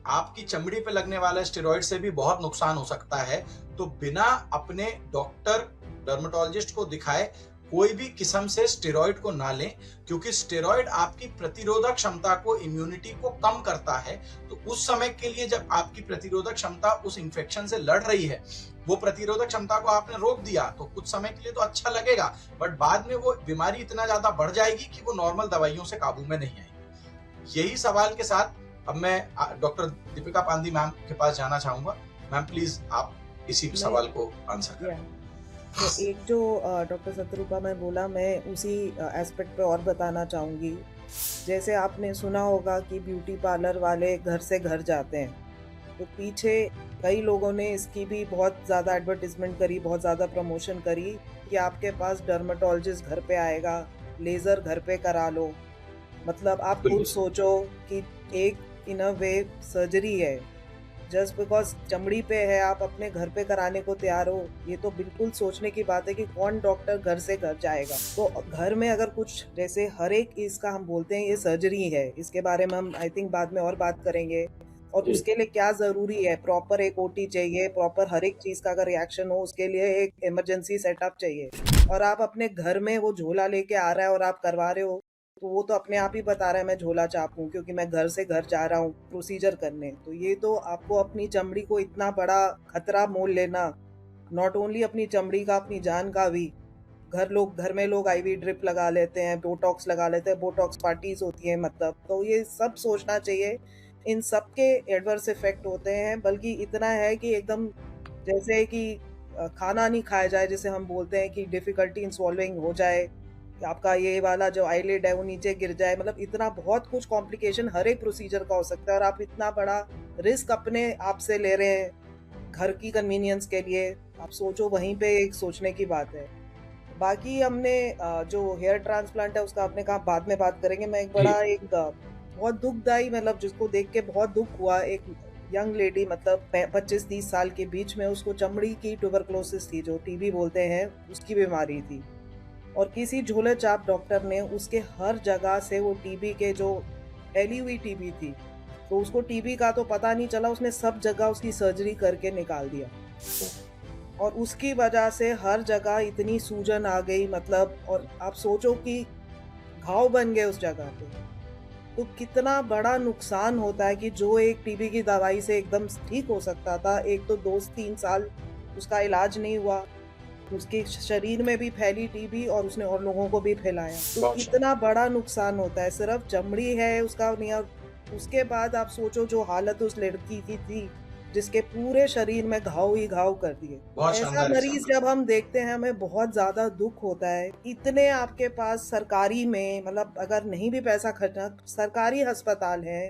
आपकी चमड़ी पे लगने वाला स्टेरॉइड से भी बहुत नुकसान हो सकता है। तो बिना अपने डॉक्टर, डर्मेटोलॉजिस्ट को दिखाए कोई भी किस्म से स्टेरॉइड को ना लें, क्योंकि स्टेरॉइड आपकी प्रतिरोधक क्षमता को, इम्यूनिटी को कम करता है। तो उस समय के लिए जब आपकी प्रतिरोधक क्षमता उस इंफेक्शन से लड़ रही है, वो प्रतिरोधक क्षमता को आपने रोक दिया, तो कुछ समय के लिए तो अच्छा लगेगा, बट बाद में वो बीमारी इतना ज्यादा बढ़ जाएगी कि वो नॉर्मल दवाइयों से काबू में नहीं आएगी। यही सवाल के साथ अब मैं डॉक्टर दीपिका पांदी मैम के पास जाना चाहूंगा। मैम प्लीज आप इसी सवाल को आंसर करें। तो एक जो डॉक्टर सतरूपा में बोला, मैं उसी एस्पेक्ट पे और बताना चाहूँगी। जैसे आपने सुना होगा कि ब्यूटी पार्लर वाले घर से घर जाते हैं, तो पीछे कई लोगों ने इसकी भी बहुत ज़्यादा एडवर्टिजमेंट करी, बहुत ज़्यादा प्रमोशन करी कि आपके पास डर्मेटोलॉजिस्ट घर पे आएगा, लेज़र घर पे करा लो। मतलब आप खुद सोचो कि एक इन अ वे सर्जरी है, जस्ट बिकॉज चमड़ी पे है, आप अपने घर पे कराने को तैयार हो। ये तो बिल्कुल सोचने की बात है कि कौन डॉक्टर घर से घर जाएगा। तो घर में अगर कुछ, जैसे हर एक इसका हम बोलते हैं ये सर्जरी है, इसके बारे में हम आई थिंक बाद में और बात करेंगे, और उसके लिए क्या ज़रूरी है, प्रॉपर एक ओटी चाहिए, प्रॉपर हर एक चीज़ का अगर रिएक्शन हो उसके लिए एक इमरजेंसी सेटअप चाहिए। और आप अपने घर में वो झोला लेके आ रहा है और आप करवा रहे हो, तो वो तो अपने आप ही बता रहा है मैं झोला चाप हूँ, क्योंकि मैं घर से घर जा रहा हूँ प्रोसीजर करने। तो ये तो आपको अपनी चमड़ी को इतना बड़ा खतरा मोल लेना, नॉट ओनली अपनी चमड़ी का, अपनी जान का भी। घर में लोग आईवी ड्रिप लगा लेते हैं, बोटॉक्स लगा लेते हैं, बोटॉक्स पार्टीज होती हैं, मतलब। तो ये सब सोचना चाहिए, इन सब के एडवर्स इफेक्ट होते हैं। बल्कि इतना है कि एकदम जैसे कि खाना नहीं खाया जाए, जैसे हम बोलते हैं कि डिफिकल्टी इन स्वॉलोइंग हो जाए, आपका ये वाला जो आईलिड है वो नीचे गिर जाए, मतलब इतना बहुत कुछ कॉम्प्लिकेशन हर एक प्रोसीजर का हो सकता है। और आप इतना बड़ा रिस्क अपने आप से ले रहे हैं घर की कन्वीनियंस के लिए, आप सोचो, वहीं पे एक सोचने की बात है। बाकी हमने जो हेयर ट्रांसप्लांट है उसका आपने कहा बाद में बात करेंगे। मैं एक बड़ा एक बहुत दुखदाई, मतलब जिसको देख के बहुत दुख हुआ, एक यंग लेडी, मतलब 25-30 साल के बीच में, उसको चमड़ी की ट्यूबरक्लोसिस थी, जो टीबी बोलते हैं, उसकी बीमारी थी। और किसी झोले चाप डॉक्टर ने उसके हर जगह से वो टीबी के, जो फैली हुई टीबी थी, तो उसको टीबी का तो पता नहीं चला, उसने सब जगह उसकी सर्जरी करके निकाल दिया। और उसकी वजह से हर जगह इतनी सूजन आ गई, मतलब। और आप सोचो कि घाव बन गए उस जगह पे, तो कितना बड़ा नुकसान होता है कि जो एक टीबी की दवाई से एकदम ठीक हो सकता था, एक तो 2-3 साल उसका इलाज नहीं हुआ, उसके शरीर में भी फैली टीबी और उसने और लोगों को भी फैलाया। तो कितना बड़ा नुकसान होता है। सिर्फ चमड़ी है उसका नहीं, और उसके बाद आप सोचो जो हालत उस लड़की की थी, जिसके पूरे शरीर में घाव ही घाव कर दिए। बहुत ऐसा शानदार मरीज एग्जाम्पल। जब हम देखते हैं हमें बहुत ज्यादा दुख होता है। इतने आपके पास सरकारी में, मतलब अगर नहीं भी पैसा खर्चना, सरकारी अस्पताल है,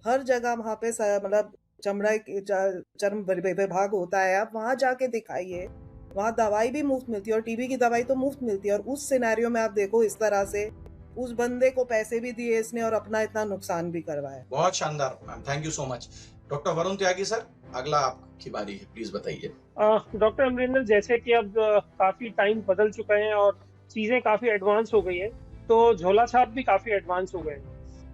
हर जगह वहाँ पे मतलब चर्म विभाग होता है, आप वहाँ जाके दिखाइए, वहाँ दवाई भी मुफ्त मिलती है और टीबी की दवाई तो मुफ्त मिलती है। और उस सिनेरियो में आप देखो इस तरह से उस बंदे को पैसे भी दिए इसने और अपना इतना नुकसान भी करवाया। बहुत शानदार ma'am, thank you so much. Doctor Varun Tyagi sir, अगला आपकी बारी है, प्लीज बताइए। डॉक्टर अमरिंदर, जैसे कि अब काफी टाइम बदल चुका है और चीजें काफी एडवांस हो गई है, तो झोला छाप भी काफी एडवांस हो गए हैं।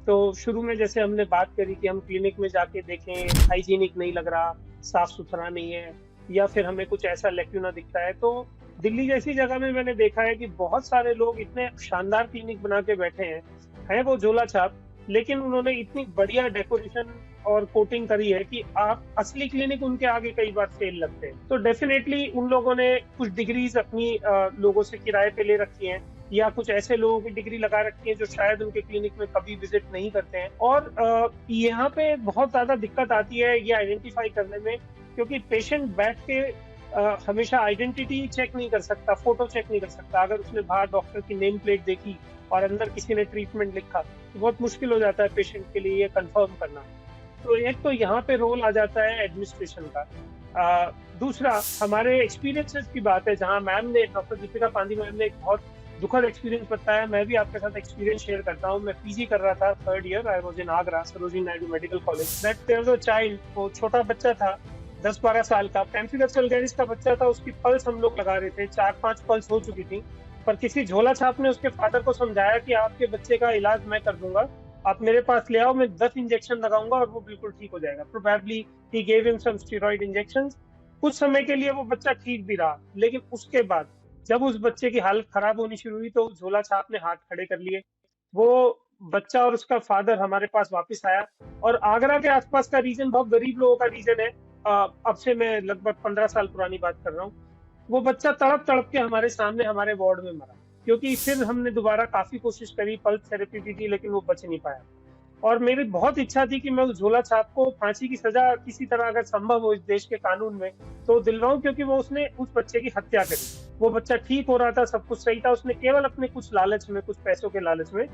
तो शुरू में जैसे हमने बात करी कि हम क्लिनिक में जाके देखें, हाइजीनिक नहीं लग रहा, साफ सुथरा नहीं है, या फिर हमें कुछ ऐसा लेक्यूना दिखता है, तो दिल्ली जैसी जगह में मैंने देखा है कि बहुत सारे लोग इतने शानदार क्लिनिक बना के बैठे हैं, है वो झोला छाप, लेकिन उन्होंने इतनी बढ़िया डेकोरेशन और कोटिंग करी है कि आप असली क्लिनिक उनके आगे कई बार फेल लगते हैं। तो डेफिनेटली उन लोगों ने कुछ डिग्रीज अपनी लोगों से किराए पे ले रखी हैं, या कुछ ऐसे लोगों की डिग्री लगा रखी है जो शायद उनके क्लिनिक में कभी विजिट नहीं करते हैं। और यहाँ पे बहुत ज्यादा दिक्कत आती है ये आइडेंटिफाई करने में, क्योंकि पेशेंट बैठ के हमेशा आइडेंटिटी चेक नहीं कर सकता, फोटो चेक नहीं कर सकता। अगर उसने बाहर डॉक्टर की नेम प्लेट देखी और अंदर किसी ने ट्रीटमेंट लिखा तो बहुत मुश्किल हो जाता है पेशेंट के लिए ये कंफर्म करना। तो एक तो यहाँ पे रोल आ जाता है एडमिनिस्ट्रेशन का। दूसरा हमारे एक्सपीरियंसेस की बात है, जहाँ मैम ने, डॉक्टर दीपिका पांडी मैम ने एक बहुत दुखद एक्सपीरियंस बताया। मैं भी आपके साथ एक्सपीरियंस शेयर करता हूँ। मैं पीजी कर रहा था, 3rd year, I was in Agra, Sarojini Naidu medical college. That there was a child, वो छोटा बच्चा था 10-12 साल का, पैम्फिलस वल्गैरिस का बच्चा था। उसकी पल्स हम लोग लगा रहे थे, 4-5 पल्स हो चुकी थी, पर किसी झोला छाप ने उसके फादर को समझाया कि आपके बच्चे का इलाज मैं कर दूंगा, आप मेरे पास ले आओ, मैं 10 इंजेक्शन लगाऊंगा और वो बिल्कुल ठीक हो जाएगा। Probably he gave him some steroid injections. कुछ समय के लिए वो बच्चा ठीक भी रहा, लेकिन उसके बाद जब उस बच्चे की हालत खराब होनी शुरू हुई तो झोला छाप ने हाथ खड़े कर लिए। वो बच्चा और उसका फादर हमारे पास वापस आया। और आगरा के आसपास का रीजन बहुत गरीब लोगों का रीजन है। अब से मैं लगभग 15 साल पुरानी बात कर रहा हूँ। वो बच्चा तड़प तड़प के हमारे सामने हमारे वार्ड में मरा, क्योंकि फिर हमने दोबारा काफी कोशिश करी, पल्स थेरेपी भी की, लेकिन वो बच नहीं पाया। और मेरी बहुत इच्छा थी कि मैं उस झोला छाप को फांसी की सजा किसी तरह अगर संभव हो इस देश के कानून में तो दिलवाऊं, क्योंकि वो उसने उस बच्चे की हत्या करी। वो बच्चा ठीक हो रहा था, सब कुछ सही था, उसने केवल अपने कुछ लालच में, कुछ पैसों के लालच में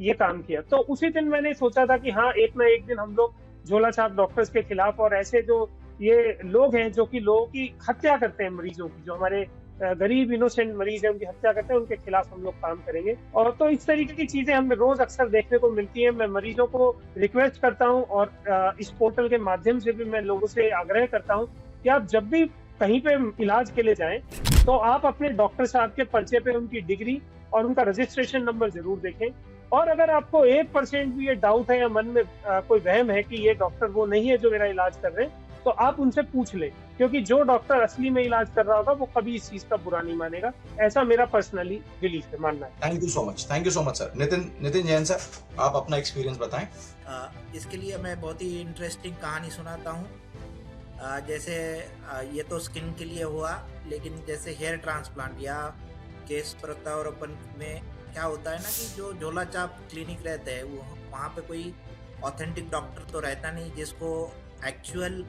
ये काम किया। तो उसी दिन मैंने सोचा था कि हाँ, एक ना एक दिन हम लोग झोला छाप डॉक्टर्स के खिलाफ और ऐसे जो ये लोग हैं जो कि लोगों की हत्या करते हैं, मरीजों की, जो हमारे गरीब इनोसेंट मरीज हैं उनकी हत्या करते हैं, उनके खिलाफ हम लोग काम करेंगे। और तो इस तरीके की चीजें हमें रोज अक्सर देखने को मिलती हैं। मैं मरीजों को रिक्वेस्ट करता हूं और इस पोर्टल के माध्यम से भी मैं लोगों से आग्रह करता हूं कि आप जब भी कहीं पे इलाज के लिए जाएं तो आप अपने डॉक्टर साहब के पर्चे पे उनकी डिग्री और उनका रजिस्ट्रेशन नंबर जरूर देखें। और अगर आपको 1% भी ये डाउट है या मन में कोई वहम है कि ये डॉक्टर वो नहीं है जो मेरा इलाज कर रहे हैं, तो आप उनसे पूछ लें, क्योंकि जो डॉक्टर असली में इलाज कर रहा होगा वो कभी इस चीज का बुरा नहीं मानेगा। ऐसा मेरा पर्सनली बिलीफ है, मानना है। Thank you so much sir. Nitin Jain sir, आप अपना एक्सपीरियंस बताएं। इसके लिए मैं बहुत ही इंटरेस्टिंग कहानी सुनाता हूँ। जैसे ये तो स्किन के लिए हुआ, लेकिन जैसे हेयर ट्रांसप्लांट या केश प्रत्यारोपण में क्या होता है ना कि जो झोला छाप क्लिनिक रहते हैं वो वहाँ पे कोई ऑथेंटिक डॉक्टर तो रहता नहीं जिसको एक्चुअल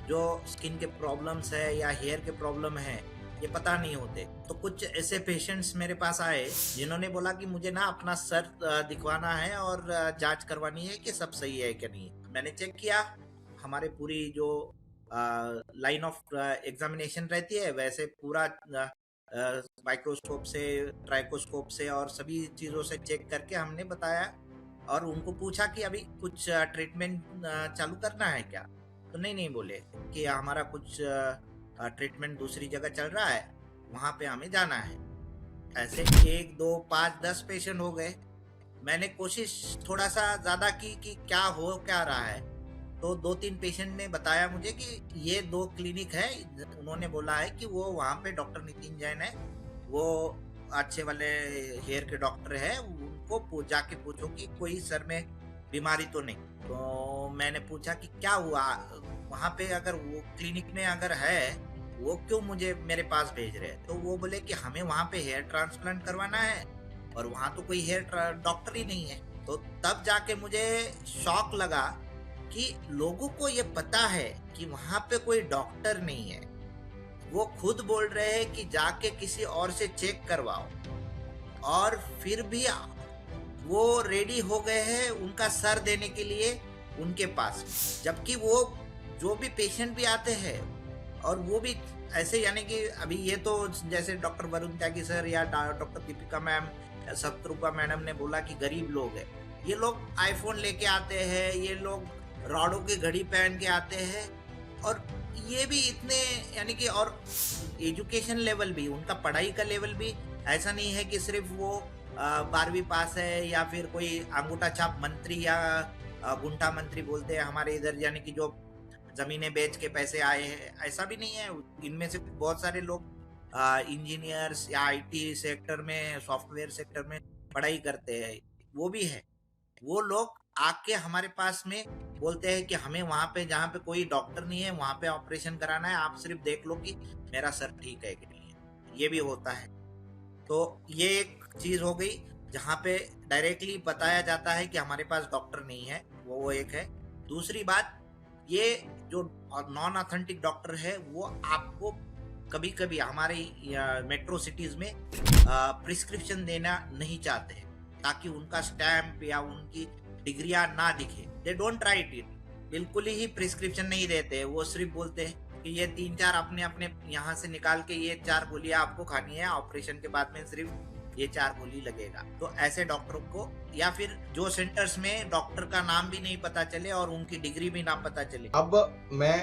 जो स्किन के प्रॉब्लम्स है या हेयर के प्रॉब्लम है ये पता नहीं होते। तो कुछ ऐसे पेशेंट्स मेरे पास आए जिन्होंने बोला कि मुझे ना अपना सर दिखवाना है और जांच करवानी है कि सब सही है कि नहीं। मैंने चेक किया, हमारे पूरी जो लाइन ऑफ एग्जामिनेशन रहती है वैसे पूरा माइक्रोस्कोप से, ट्राइकोस्कोप से और सभी चीज़ों से चेक करके हमने बताया और उनको पूछा कि अभी कुछ ट्रीटमेंट चालू करना है क्या। तो नहीं बोले कि हमारा कुछ ट्रीटमेंट दूसरी जगह चल रहा है, वहाँ पे हमें जाना है। ऐसे 1, 2, 5, 10 पेशेंट हो गए। मैंने कोशिश थोड़ा सा ज़्यादा की कि क्या हो क्या रहा है। तो 2-3 पेशेंट ने बताया मुझे कि ये 2 क्लिनिक है, उन्होंने बोला है कि वो वहाँ पे डॉक्टर नितिन जैन है, वो अच्छे वाले हेयर के डॉक्टर है, उनको जाके पूछो कि कोई सर में बीमारी तो नहीं। तो मैंने पूछा कि क्या हुआ वहाँ पे, अगर वो क्लिनिक में अगर है वो क्यों मुझे मेरे पास भेज रहे हैं। तो वो बोले कि हमें वहाँ पे हेयर ट्रांसप्लांट करवाना है और वहाँ तो कोई हेयर डॉक्टर ही नहीं है। तो तब जाके मुझे शौक लगा कि लोगों को ये पता है कि वहां पे कोई डॉक्टर नहीं है, वो खुद बोल रहे हैं कि जाके किसी और से चेक करवाओ, और फिर भी वो रेडी हो गए हैं उनका सर देने के लिए उनके पास। जबकि वो जो भी पेशेंट भी आते हैं और वो भी ऐसे, यानी कि अभी ये तो जैसे डॉक्टर वरुण त्यागी सर या doctor Deepika ma'am, Shatrupa madam ने बोला कि गरीब लोग हैं, ये लोग आईफोन लेके आते हैं, ये लोग रॉडों की घड़ी पहन के आते हैं, और ये भी इतने, यानी कि और एजुकेशन लेवल भी, उनका पढ़ाई का लेवल भी ऐसा नहीं है कि सिर्फ वो 12वीं पास है या फिर कोई अंगूठा छाप मंत्री या गुंठा मंत्री बोलते हैं हमारे इधर, यानी कि जो जमीनें बेच के पैसे आए हैं, ऐसा भी नहीं है। इनमें से बहुत सारे लोग इंजीनियर्स या आईटी सेक्टर में, सॉफ्टवेयर सेक्टर में पढ़ाई करते हैं, वो भी है। वो लोग आके हमारे पास में बोलते हैं कि हमें वहां पे, जहाँ पे कोई डॉक्टर नहीं है, वहां पे ऑपरेशन कराना है, आप सिर्फ देख लो कि मेरा सर ठीक है कि नहीं है। ये भी होता है। तो ये एक चीज हो गई जहाँ पे डायरेक्टली बताया जाता है कि हमारे पास डॉक्टर नहीं है, वो एक है। दूसरी बात, ये जो नॉन ऑथेंटिक डॉक्टर है वो आपको कभी कभी हमारे मेट्रो सिटीज में प्रिस्क्रिप्शन देना नहीं चाहते हैं, ताकि उनका स्टैम्प या उनकी डिग्रियां ना दिखे। दे डोंट राइट इट, बिल्कुल ही प्रिस्क्रिप्शन नहीं देते। वो सिर्फ बोलते हैं कि ये 3-4 अपने अपने यहाँ से निकाल के ये 4 गोलियां आपको खानी है, ऑपरेशन के बाद में सिर्फ ये 4 गोली लगेगा। तो ऐसे डॉक्टरों को, या फिर जो सेंटर्स में डॉक्टर का नाम भी नहीं पता चले और उनकी डिग्री भी ना पता चले। अब मैं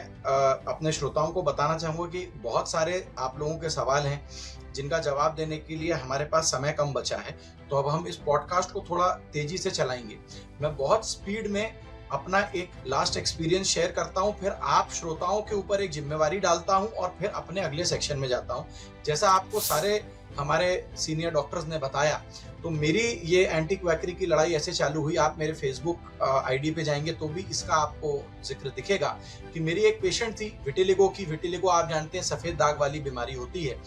अपने श्रोताओं को बताना चाहूंगा कि बहुत सारे आप लोगों के सवाल हैं जिनका जवाब देने के लिए हमारे पास समय कम बचा है, तो अब हम इस पॉडकास्ट को थोड़ा तेजी से चलाएंगे। मैं बहुत स्पीड में अपना एक लास्ट एक्सपीरियंस शेयर करता हूं, फिर आप श्रोताओं के ऊपर एक जिम्मेवारी डालता हूं और फिर अपने अगले सेक्शन में जाता हूं। जैसा आपको सारे हमारे सीनियर डॉक्टर्स ने बताया, तो मेरी ये एंटी क्वैकरी की लड़ाई ऐसे चालू हुई। आप मेरे फेसबुक आईडी पे जाएंगे तो भी इसका आपको जिक्र दिखेगा कि मेरी एक पेशेंट थी विटिलिगो की। विटिलिगो आप जानते हैं सफेद दाग वाली बीमारी होती है।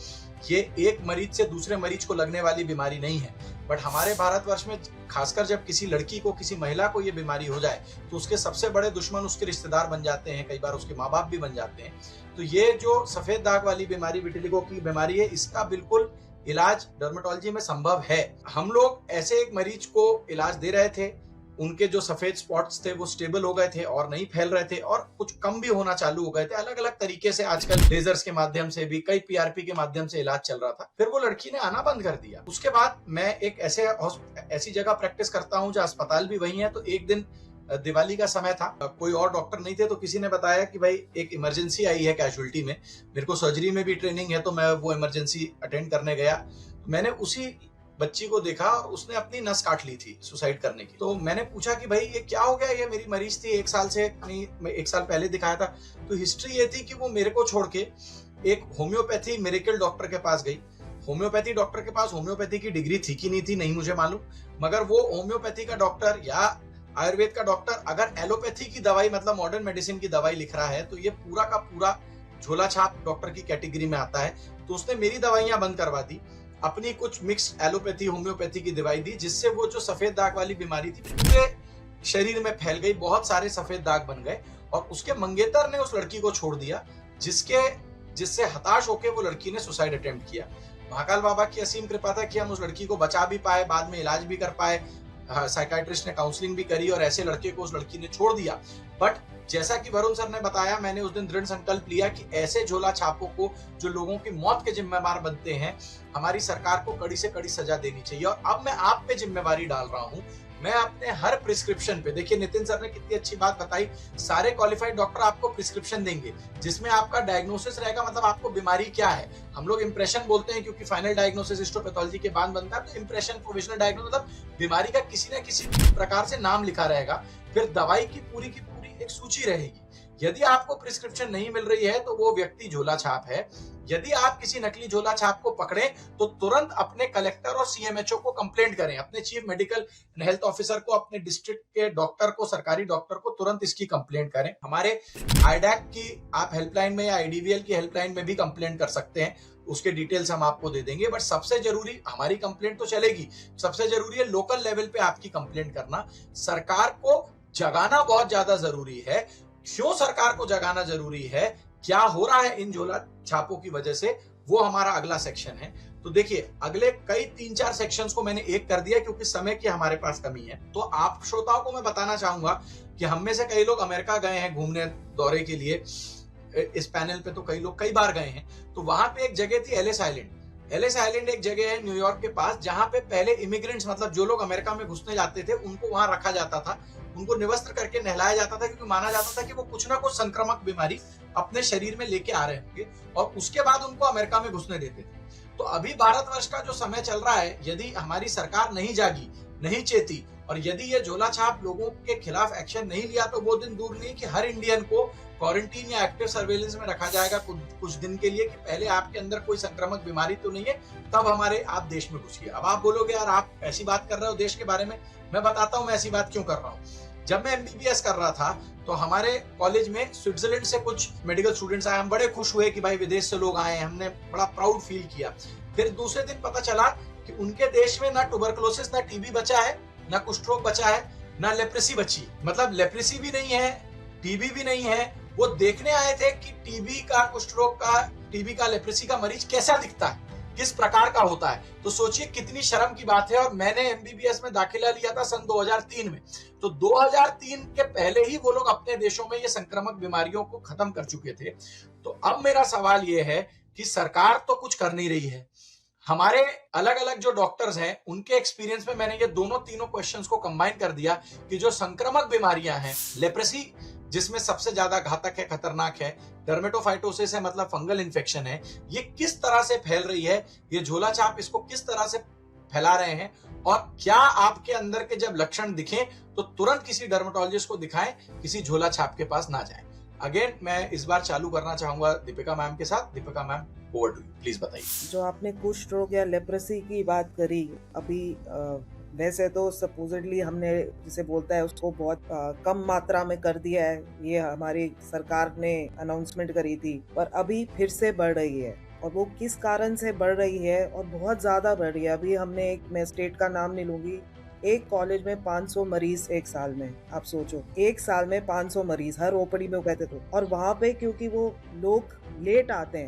ये एक मरीज से दूसरे मरीज को लगने वाली बीमारी नहीं है, बट हमारे भारतवर्ष में खासकर जब किसी लड़की को, किसी महिला को ये बीमारी हो जाए तो उसके सबसे बड़े दुश्मन उसके रिश्तेदार बन जाते हैं, कई बार उसके माँ बाप भी बन जाते हैं। तो ये जो सफेद दाग वाली बीमारी, विटिलिगो की बीमारी है, इसका बिल्कुल इलाज डर्मेटोलॉजी में संभव है। हम लोग ऐसे एक मरीज को इलाज दे रहे थे, उनके जो सफेद स्पॉट्स थे वो स्टेबल हो गए थे और नहीं फैल रहे थे और कुछ कम भी होना चालू हो गए थे। अलग अलग तरीके से आजकल लेजर्स के माध्यम से भी, कई पीआरपी के माध्यम से इलाज चल रहा था। फिर वो लड़की ने आना बंद कर दिया। उसके बाद मैं एक ऐसी जगह प्रैक्टिस करता हूँ जहाँ अस्पताल भी वही है। तो एक दिन दिवाली का समय था, कोई और डॉक्टर नहीं थे, तो किसी ने बताया कि भाई एक इमरजेंसी आई है कैजुअलिटी में। मेरे को सर्जरी में भी ट्रेनिंग है, तो मैं वो इमरजेंसी अटेंड करने गया। मैंने उसी बच्ची को देखा, उसने अपनी नस काट ली थी सुसाइड करने की। तो मैंने पूछा कि भाई ये क्या हो गया, ये मेरी मरीज थी, 1 साल से नहीं, 1 साल पहले दिखाया था। तो हिस्ट्री ये थी कि वो मेरे को छोड़ के एक होम्योपैथी मिरेकल डॉक्टर के पास गई। होम्योपैथी डॉक्टर के पास होम्योपैथी की डिग्री थी कि नहीं थी नहीं मुझे मालूम, मगर वो होम्योपैथी का डॉक्टर या आयुर्वेद का डॉक्टर अगर एलोपैथी की दवाई, मतलब मॉडर्न मेडिसिन की दवाई लिख रहा है, तो ये पूरा का पूरा झोला छाप डॉक्टर की कैटेगरी में आता है। तो उसने मेरी दवाइयां बंद करवा दी, अपनी कुछ मिक्स एलोपैथी होम्योपैथी की दवाई दी, जिससे वो जो सफेद दाग वाली बीमारी थी पूरे शरीर में फैल गई, बहुत सारे सफेद दाग बन गए। और उसके मंगेतर ने उस लड़की को छोड़ दिया, जिससे हताश होकर वो लड़की ने सुसाइड अटेम्प्ट किया। महाकाल बाबा की असीम कृपा था कि हम उस लड़की को बचा भी पाए, बाद में इलाज भी कर पाए, साइकाइट्रिस्ट ने काउंसलिंग भी करी और ऐसे लड़के को उस लड़की ने छोड़ दिया। बट जैसा कि वरुण सर ने बताया, मैंने उस दिन दृढ़ संकल्प लिया कि ऐसे झोला छापों को, जो लोगों की मौत के जिम्मेदार बनते हैं, हमारी सरकार को कड़ी से कड़ी सजा देनी चाहिए। और अब मैं आप पे जिम्मेवारी डाल रहा हूं। मैं अपने हर प्रिस्क्रिप्शन पे, देखिए नितिन सर ने कितनी अच्छी बात बताई, सारे क्वालिफाइड डॉक्टर आपको प्रिस्क्रिप्शन देंगे जिसमें आपका डायग्नोसिस रहेगा, मतलब आपको बीमारी क्या है। हम लोग इंप्रेशन बोलते हैं क्योंकि फाइनल डायग्नोसिस हिस्टोपैथोलॉजी के बाद बनता है, तो इंप्रेशन, प्रोविजनल डायग्नोसिस, मतलब बीमारी का किसी न किसी प्रकार से नाम लिखा रहेगा। फिर दवाई की पूरी एक सूची रहेगी। यदि आपको प्रिस्क्रिप्शन नहीं मिल रही है तो वो व्यक्ति झोला छाप है। यदि आप किसी नकली झोला छाप को पकड़े तो तुरंत अपने कलेक्टर और सीएमएचओ को कंप्लेंट करें, अपने chief medical and health officer को, अपने डिस्ट्रिक्ट के डॉक्टर को, सरकारी डॉक्टर को तुरंत इसकी कंप्लेंट करें। हमारे आईडैक की आप हेल्पलाइन में या आईडीवीएल की हेल्पलाइन में भी कंप्लेंट कर सकते हैं, उसके डिटेल्स हम आपको दे देंगे। बट सबसे जरूरी, हमारी कंप्लेंट तो चलेगी, सबसे जरूरी है लोकल लेवल पे आपकी कंप्लेंट करना। सरकार को जगाना बहुत ज्यादा जरूरी है। क्यों सरकार को जगाना जरूरी है, क्या हो रहा है इन झोला छापों की वजह से, वो हमारा अगला सेक्शन है। तो देखिए, अगले कई 3-4 सेक्शंस को मैंने एक कर दिया क्योंकि समय की हमारे पास कमी है। तो आप श्रोताओं को मैं बताना चाहूंगा कि हम में से कई लोग अमेरिका गए हैं घूमने दौरे के लिए, इस पैनल पे तो कई लोग कई बार गए हैं। तो वहां पे एक जगह थी एलिस आइलैंड। एलिस आइलैंड एक जगह है न्यूयॉर्क के पास, जहां पे पहले इमिग्रेंट्स, मतलब जो लोग अमेरिका में घुसने जाते थे, उनको वहां रखा जाता था, उनको निवस्त्र करके नहलाया जाता था, क्योंकि माना जाता था कि वो कुछ ना कुछ संक्रामक बीमारी अपने शरीर में लेके आ रहे होंगे, और उसके बाद उनको अमेरिका में घुसने देते थे। तो अभी भारतवर्ष का जो समय चल रहा है, यदि हमारी सरकार नहीं जागी, नहीं चेती, और यदि ये झोला छाप लोगों के खिलाफ एक्शन नहीं लिया, तो वो दिन दूर नहीं कि हर इंडियन को क्वारंटीन या एक्टिव सर्वेलेंस में रखा जाएगा कुछ दिन के लिए, कि पहले आपके अंदर कोई संक्रामक बीमारी तो नहीं है, तब आप देश में घुसिए। अब आप बोलोगे यार आप ऐसी बात कर रहे हो देश के बारे में, मैं बताता हूँ मैं ऐसी बात क्यों कर रहा हूँ। जब मैं एमबीबीएस कर रहा था तो हमारे कॉलेज में स्विट्जरलैंड से कुछ मेडिकल स्टूडेंट्स आए, हम बड़े खुश हुए कि भाई विदेश से लोग आए, हमने बड़ा प्राउड फील किया। फिर दूसरे दिन पता चला कि उनके देश में ना ट्यूबरकुलोसिस, ना टीबी बचा है, ना कुष्ठ रोग बचा है, ना लेप्रेसी बची। मतलब लेप्रेसी भी नहीं है, टीबी भी नहीं है। वो देखने आए थे कि टीबी का, कुष्ठ रोग का, टीबी का, लेप्रेसी का मरीज कैसा दिखता है, किस प्रकार का होता है। तो सोचिए कितनी शर्म की बात है। और मैंने एमबीबीएस में दाखिला लिया था सन 2003 में, तो 2003 के पहले ही वो लोग अपने देशों में ये संक्रामक बीमारियों को खत्म कर चुके थे। तो अब मेरा सवाल ये है कि सरकार तो कुछ कर नहीं रही है। हमारे अलग अलग जो डॉक्टर्स हैं उनके एक्सपीरियंस में मैंने ये तीनों क्वेश्चंस को कंबाइन कर दिया कि जो संक्रामक बीमारियां हैं, लेप्रेसी जिसमें सबसे ज्यादा घातक है, खतरनाक है, डर्मेटोफाइटोसिस है मतलब फंगल इन्फेक्शन है, ये किस तरह से फैल रही है, ये झोला छाप इसको किस तरह से फैला रहे हैं, और क्या आपके अंदर के जब लक्षण दिखें तो तुरंत किसी डर्मेटोलॉजिस्ट को दिखाएं, किसी झोला छाप के पास ना जाएं। अगेन मैं इस बार चालू करना चाहूंगा दीपिका मैम के साथ। Deepika ma'am, over to you, please बताइए। जो आपने कुष्ठ रोग या लेप्रेसी की बात करी, अभी वैसे तो सपोजिटली हमने जिसे बोलता है उसको बहुत कम मात्रा में कर दिया है, ये हमारी सरकार ने अनाउंसमेंट करी थी, पर अभी फिर से बढ़ रही है। और वो किस कारण से बढ़ रही है, और बहुत ज्यादा बढ़ रही है। अभी हमने मैं स्टेट का नाम नहीं लूंगी, एक कॉलेज में 500 मरीज एक साल में, आप सोचो एक साल में 500 मरीज हर ओपीडी में कहते थे। और वहां पे क्योंकि वो लोग लेट आते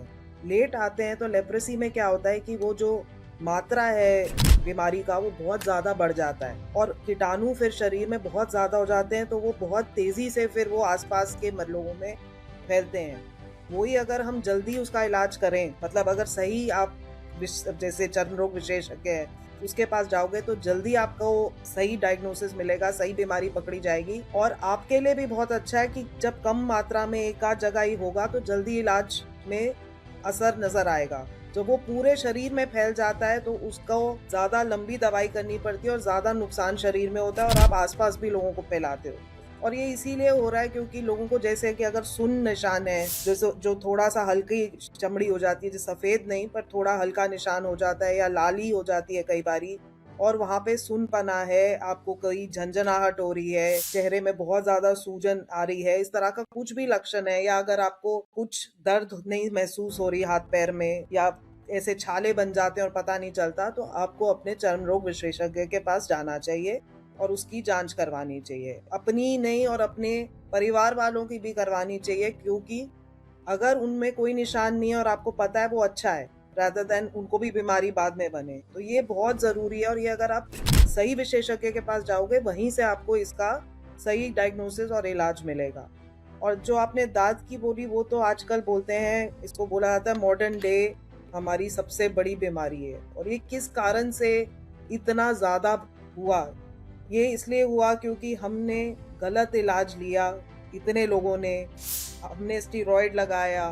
हैं तो लेप्रेसी में क्या होता है कि वो जो मात्रा है बीमारी का वो बहुत ज्यादा बढ़ जाता है, और कीटाणु फिर शरीर में बहुत ज्यादा हो जाते हैं, तो वो बहुत तेजी से फिर वो आसपास के लोगों में फैलते हैं। वही अगर हम जल्दी उसका इलाज करें, मतलब अगर सही आप जैसे चर्म रोग विशेषज्ञ है उसके पास जाओगे तो जल्दी आपको सही डायग्नोसिस मिलेगा, सही बीमारी पकड़ी जाएगी। और आपके लिए भी बहुत अच्छा है कि जब कम मात्रा में एक आध जगह ही होगा तो जल्दी इलाज में असर नजर आएगा। जब वो पूरे शरीर में फैल जाता है तो उसको ज्यादा लंबी दवाई करनी पड़ती है और ज्यादा नुकसान शरीर में होता है, और आप आसपास भी लोगों को फैलाते हो। और ये इसीलिए हो रहा है क्योंकि लोगों को जैसे कि अगर सुन्न निशान है, जैसे जो थोड़ा सा हल्की चमड़ी हो जाती है, जो सफेद नहीं पर थोड़ा हल्का निशान हो जाता है, या लाली हो जाती है कई बारी, और वहाँ पे सुनपना है, आपको कोई झंझनाहट हो रही है, चेहरे में बहुत ज्यादा सूजन आ रही है, इस तरह का कुछ भी लक्षण है, या अगर आपको कुछ दर्द नहीं महसूस हो रही हाथ पैर में, या ऐसे छाले बन जाते हैं और पता नहीं चलता, तो आपको अपने चर्म रोग विशेषज्ञ के पास जाना चाहिए और उसकी जांच करवानी चाहिए। अपनी नहीं और अपने परिवार वालों की भी करवानी चाहिए, क्योंकि अगर उनमें कोई निशान नहीं है और आपको पता है वो अच्छा है, rather than उनको भी बीमारी बाद में बने। तो ये बहुत ज़रूरी है, और ये अगर आप सही विशेषज्ञ के पास जाओगे वहीं से आपको इसका सही डायग्नोसिस और इलाज मिलेगा। और जो आपने दांत की बोली, वो तो आजकल बोलते हैं, इसको बोला जाता है मॉडर्न डे हमारी सबसे बड़ी बीमारी है। और ये किस कारण से इतना ज़्यादा हुआ, ये इसलिए हुआ क्योंकि हमने गलत इलाज लिया, इतने लोगों ने, हमने स्टीरॉयड लगाया,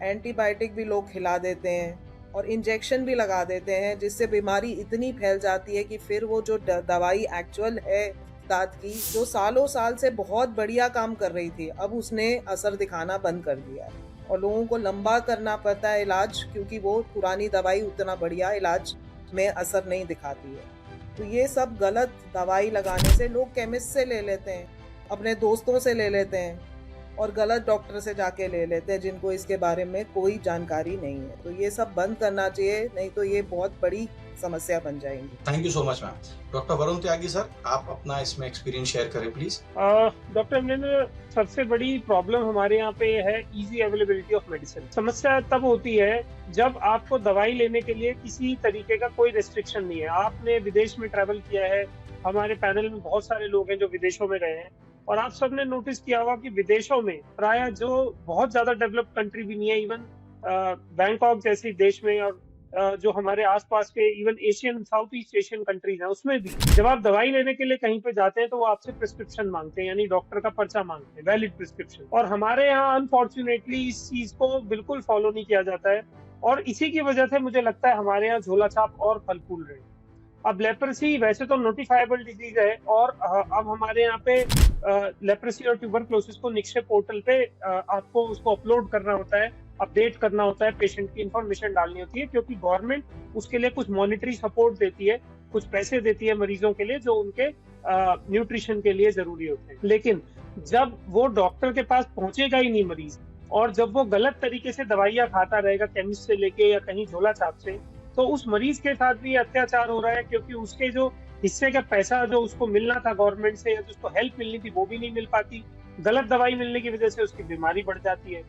एंटीबायोटिक भी लोग खिला देते हैं और इंजेक्शन भी लगा देते हैं, जिससे बीमारी इतनी फैल जाती है कि फिर वो जो दवाई एक्चुअल है दांत की, जो सालों साल से बहुत बढ़िया काम कर रही थी, अब उसने असर दिखाना बंद कर दिया है और लोगों को लंबा करना पड़ता है इलाज, क्योंकि वो पुरानी दवाई उतना बढ़िया इलाज में असर नहीं दिखाती है। तो ये सब गलत दवाई लगाने से लोग केमिस्ट से ले लेते हैं, अपने दोस्तों से ले लेते हैं और गलत डॉक्टर से जाके ले लेते हैं जिनको इसके बारे में कोई जानकारी नहीं है। तो ये सब बंद करना चाहिए, नहीं तो ये बहुत बड़ी समस्या बन जाएंगी। Thank you so much ma'am. Doctor Varun Tyagi sir, आप अपना इसमें एक्सपीरियंस शेयर करें प्लीज। डॉक्टर अमरिंदर, सबसे बड़ी प्रॉब्लम हमारे यहाँ पे है इजी अवेलेबिलिटी ऑफ मेडिसिन। समस्या तब होती है जब आपको दवाई लेने के लिए किसी तरीके का कोई रेस्ट्रिक्शन नहीं है। आपने विदेश में ट्रैवल किया है, हमारे पैनल में बहुत सारे लोग हैं जो विदेशों में गए हैं, और आप सबने नोटिस किया होगा कि विदेशों में प्राय जो बहुत ज्यादा डेवलप्ड कंट्री भी नहीं है, इवन बैंकॉक जैसे देश में और जो हमारे आसपास के even Asian, south east Asian countries हैं, उसमें भी जब आप दवाई लेने के लिए कहीं पे जाते हैं तो वो आपसे प्रिस्क्रिप्शन मांगते हैं, यानी डॉक्टर का पर्चा मांगते हैं, वैलिड प्रिस्क्रिप्शन। और हमारे यहाँ अनफॉर्चुनेटली इस चीज को बिल्कुल फॉलो नहीं किया जाता है, और इसी की वजह से मुझे लगता है हमारे यहाँ झोला छाप और फल फूल रहे हैं। अब लेप्रेसी वैसे तो नोटिफाइबल डिजीज है, और अब हमारे यहाँ पे लेप्रेसी और ट्यूबरक्लोसिस को निक्षय पोर्टल पे आपको उसको अपलोड करना होता है, अपडेट करना होता है, पेशेंट की इंफॉर्मेशन डालनी होती है, क्योंकि गवर्नमेंट उसके लिए कुछ मॉनिटरी सपोर्ट देती है, कुछ पैसे देती है मरीजों के लिए जो उनके न्यूट्रिशन के लिए जरूरी होते हैं। लेकिन जब वो डॉक्टर के पास पहुंचेगा ही नहीं मरीज, और जब वो गलत तरीके से दवाइयां खाता रहेगा केमिस्ट से लेके या कहीं झोला छाप से, तो उस मरीज के साथ भी अत्याचार हो रहा है, क्योंकि उसके जो हिस्से का पैसा जो उसको मिलना था गवर्नमेंट से या जिसको हेल्प मिलनी थी वो भी नहीं मिल पाती। गलत दवाई मिलने की वजह से उसकी बीमारी बढ़ जाती है।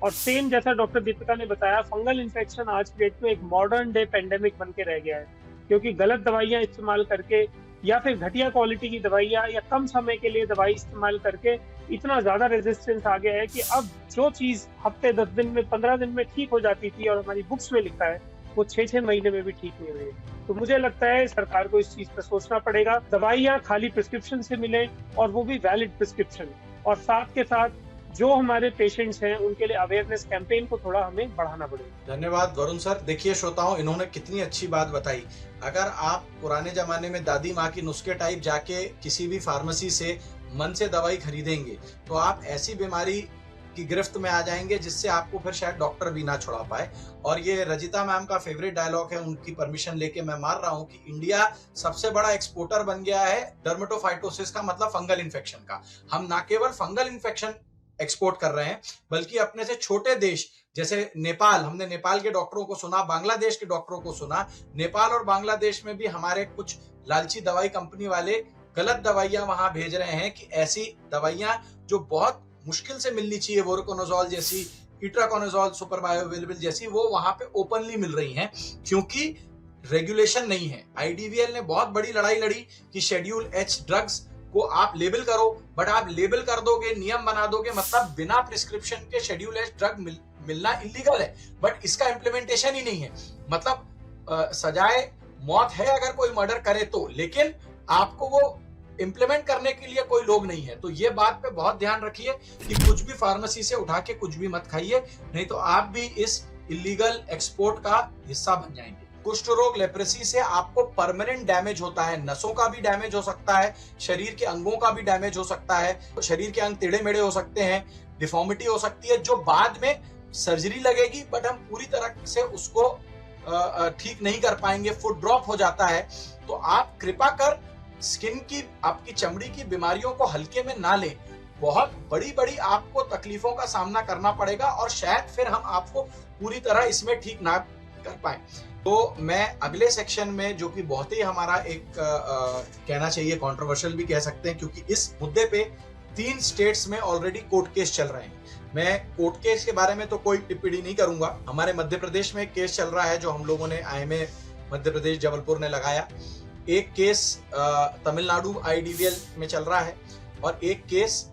और सेम जैसा डॉक्टर दीपिका ने बताया, फंगल इन्फेक्शन आज की डेट में एक मॉडर्न डे पेंडेमिक बन के रह गया है, क्योंकि गलत दवाइयां इस्तेमाल करके या फिर घटिया क्वालिटी की दवाइयां या कम समय के लिए दवाई इस्तेमाल करके इतना ज्यादा रेजिस्टेंस आ गया है कि अब जो चीज हफ्ते 10 दिन में 15 दिन में ठीक हो जाती थी और हमारी बुक्स में लिखा है, वो 6-6 महीने में भी ठीक नहीं हुई। तो मुझे लगता है सरकार को इस चीज पर सोचना पड़ेगा, दवाइयां खाली प्रिस्क्रिप्शन से मिले और वो भी वैलिड प्रिस्क्रिप्शन, और साथ के साथ जो हमारे पेशेंट्स हैं उनके लिए अवेयरनेस कैंपेन को थोड़ा हमें बढ़ाना पड़ेगा। धन्यवाद वरुण सर। देखिए श्रोताओं, इन्होंने कितनी अच्छी बात बताई। अगर आप पुराने जमाने में दादी माँ की नुस्खे टाइप जाके किसी भी फार्मेसी से मन से दवाई खरीदेंगे तो आप ऐसी बीमारी की गिरफ्त में आ जाएंगे जिससे आपको फिर शायद डॉक्टर भी ना छुड़ा पाए। और ये रजिता मैम का फेवरेट डायलॉग है, उनकी परमिशन लेके मैं मार रहा हूं कि इंडिया सबसे बड़ा एक्सपोर्टर बन गया है डर्मेटोफाइटोसिस का, मतलब फंगल इन्फेक्शन का। हम ना केवल फंगल इन्फेक्शन एक्सपोर्ट कर रहे हैं बल्कि अपने से छोटे देश जैसे नेपाल, हमने नेपाल के डॉक्टरों को सुना, बांग्लादेश के डॉक्टरों को सुना। नेपाल और बांग्लादेश में भी हमारे कुछ लालची दवाई कंपनी वाले गलत दवाइयां वहां भेज रहे हैं कि ऐसी दवाइयां जो बहुत मुश्किल से मिलनी चाहिए, वोरोकोनाजोल जैसी, इट्राकोनाजोल सुपर बायो अवेलेबल जैसी, वो वहां पे ओपनली मिल रही हैं क्योंकि रेगुलेशन नहीं है। आईडीवीएल ने बहुत बड़ी लड़ाई लड़ी कि शेड्यूल एच ड्रग्स को आप लेबल करो, बट आप लेबल कर दोगे, नियम बना दोगे, मतलब बिना प्रिस्क्रिप्शन के शेड्यूल एच ड्रग मिलना इलीगल है, बट इसका इम्प्लीमेंटेशन ही नहीं है। मतलब सजाए मौत है अगर कोई मर्डर करे तो, लेकिन आपको वो इम्प्लीमेंट करने के लिए कोई लोग नहीं है। तो ये बात पे बहुत ध्यान रखिए कि कुछ भी फार्मेसी से उठा के कुछ भी मत खाइए, नहीं तो आप भी इस इलीगल एक्सपोर्ट का हिस्सा बन जाएंगे। कुष्ठ रोग, लेप्रेसी से आपको परमानेंट डैमेज होता है, नसों का भी डैमेज हो सकता है, शरीर के अंगों का भी डैमेज हो सकता है, शरीर के अंग टेढ़े मेढ़े हो सकते हैं, डिफॉर्मिटी हो सकती है जो बाद में सर्जरी लगेगी बट हम पूरी तरह से उसको ठीक नहीं कर पाएंगे, फुट ड्रॉप हो जाता है। तो आप कृपा कर स्किन की, आपकी चमड़ी की बीमारियों को हल्के में ना लें। बहुत बड़ी बड़ी आपको तकलीफों का सामना करना पड़ेगा और शायद फिर हम आपको पूरी तरह इसमें ठीक ना कर पाए। तो मैं अगले सेक्शन में, जो कि बहुत ही हमारा एक कहना चाहिए कंट्रोवर्शियल भी कह सकते हैं, क्योंकि इस मुद्दे पे 3 स्टेट्स में ऑलरेडी कोर्ट केस चल रहे हैं। मैं कोर्ट केस के बारे में तो कोई टिप्पणी नहीं करूंगा। हमारे मध्य प्रदेश में एक केस चल रहा है जो हम लोगों ने IMA मध्य प्रदेश जबलपुर ने लगाया, एक केस तमिलनाडु IDVL में चल रहा है और एक केस